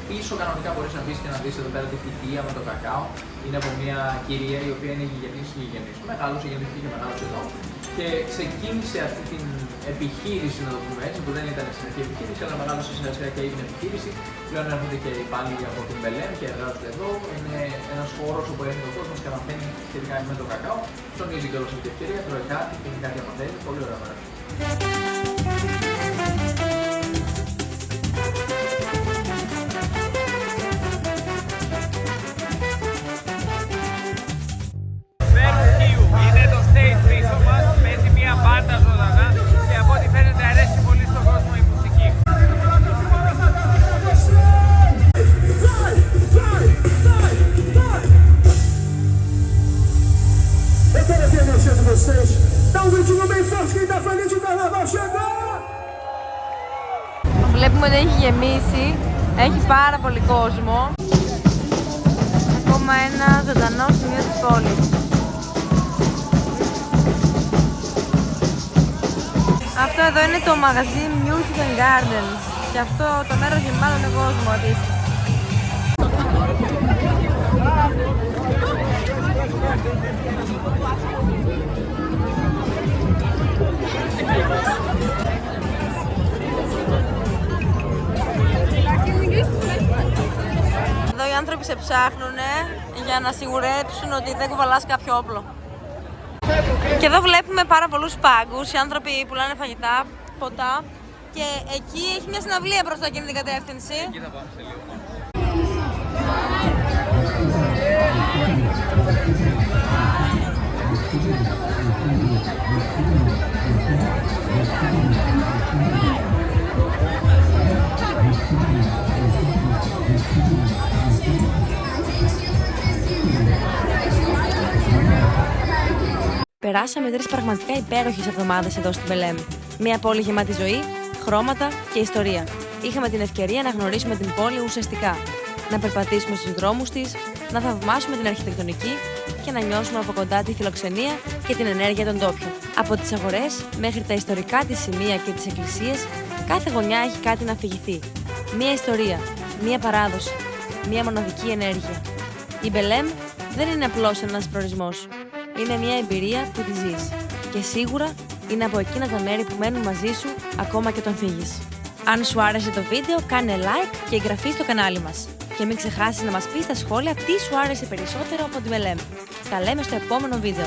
πίσω κανονικά μπορείς να πεις και να δεις εδώ πέρα τη φυτεία με το κακάο. Είναι από μια κυρία η οποία είναι γηγενής. Μεγάλος γεννήθηκε και μεγάλος εδώ. Και ξεκίνησε αυτή την επιχείρηση, να το πούμε έτσι, που δεν ήταν συνεχή επιχείρηση, αλλά μεγάλωσε σιγά σιγά και έγινε επιχείρηση. Πλέον έρχονται και οι υπάλληλοι από την Μπελέμ και εργάζονται εδώ. Είναι ένας χώρος όπου έρχεται ο κόσμος και μαθαίνει σχετικά με το κακάο. Ψωνίζει και όλος αυτή την ευκαιρία, τρώει κάτι, πίνει κάτι από τέλει. Πολύ ωραία μέρα. Βλέπουμε ότι έχει γεμίσει, έχει πάρα πολύ κόσμο. Ακόμα ένα ζωντανό σημείο της πόλης. Αυτό εδώ είναι το μαγαζί Music and Gardens και αυτό το μέρος γεμάτο με κόσμο επίσης. Εδώ οι άνθρωποι σε ψάχνουν για να σιγουρέψουν ότι δεν κουβαλάς κάποιο όπλο. Και εδώ βλέπουμε πάρα πολλούς πάγκους, οι άνθρωποι πουλάνε φαγητά, ποτά και εκεί έχει μια συναυλία προς εκείνη την κατεύθυνση. Εκεί θα πάμε σε λίγο. Περάσαμε 3 πραγματικά υπέροχες εβδομάδες εδώ στην Μπελέμ. Μια πόλη γεμάτη ζωή, χρώματα και ιστορία. Είχαμε την ευκαιρία να γνωρίσουμε την πόλη ουσιαστικά, να περπατήσουμε στους δρόμους της, να θαυμάσουμε την αρχιτεκτονική και να νιώσουμε από κοντά τη φιλοξενία και την ενέργεια των τόπιων. Από τις αγορές μέχρι τα ιστορικά της σημεία και τις εκκλησίες, κάθε γωνιά έχει κάτι να αφηγηθεί. Μια ιστορία, μια παράδοση, μια μοναδική ενέργεια. Η Μπελέμ δεν είναι απλώς ένας προορισμός. Είναι μια εμπειρία που τη ζεις και σίγουρα είναι από εκείνα τα μέρη που μένουν μαζί σου ακόμα και όταν φύγεις. Αν σου άρεσε το βίντεο, κάνε like και εγγραφή στο κανάλι μας. Και μην ξεχάσεις να μας πεις στα σχόλια τι σου άρεσε περισσότερο από τη Μπελέμ. Τα λέμε στο επόμενο βίντεο.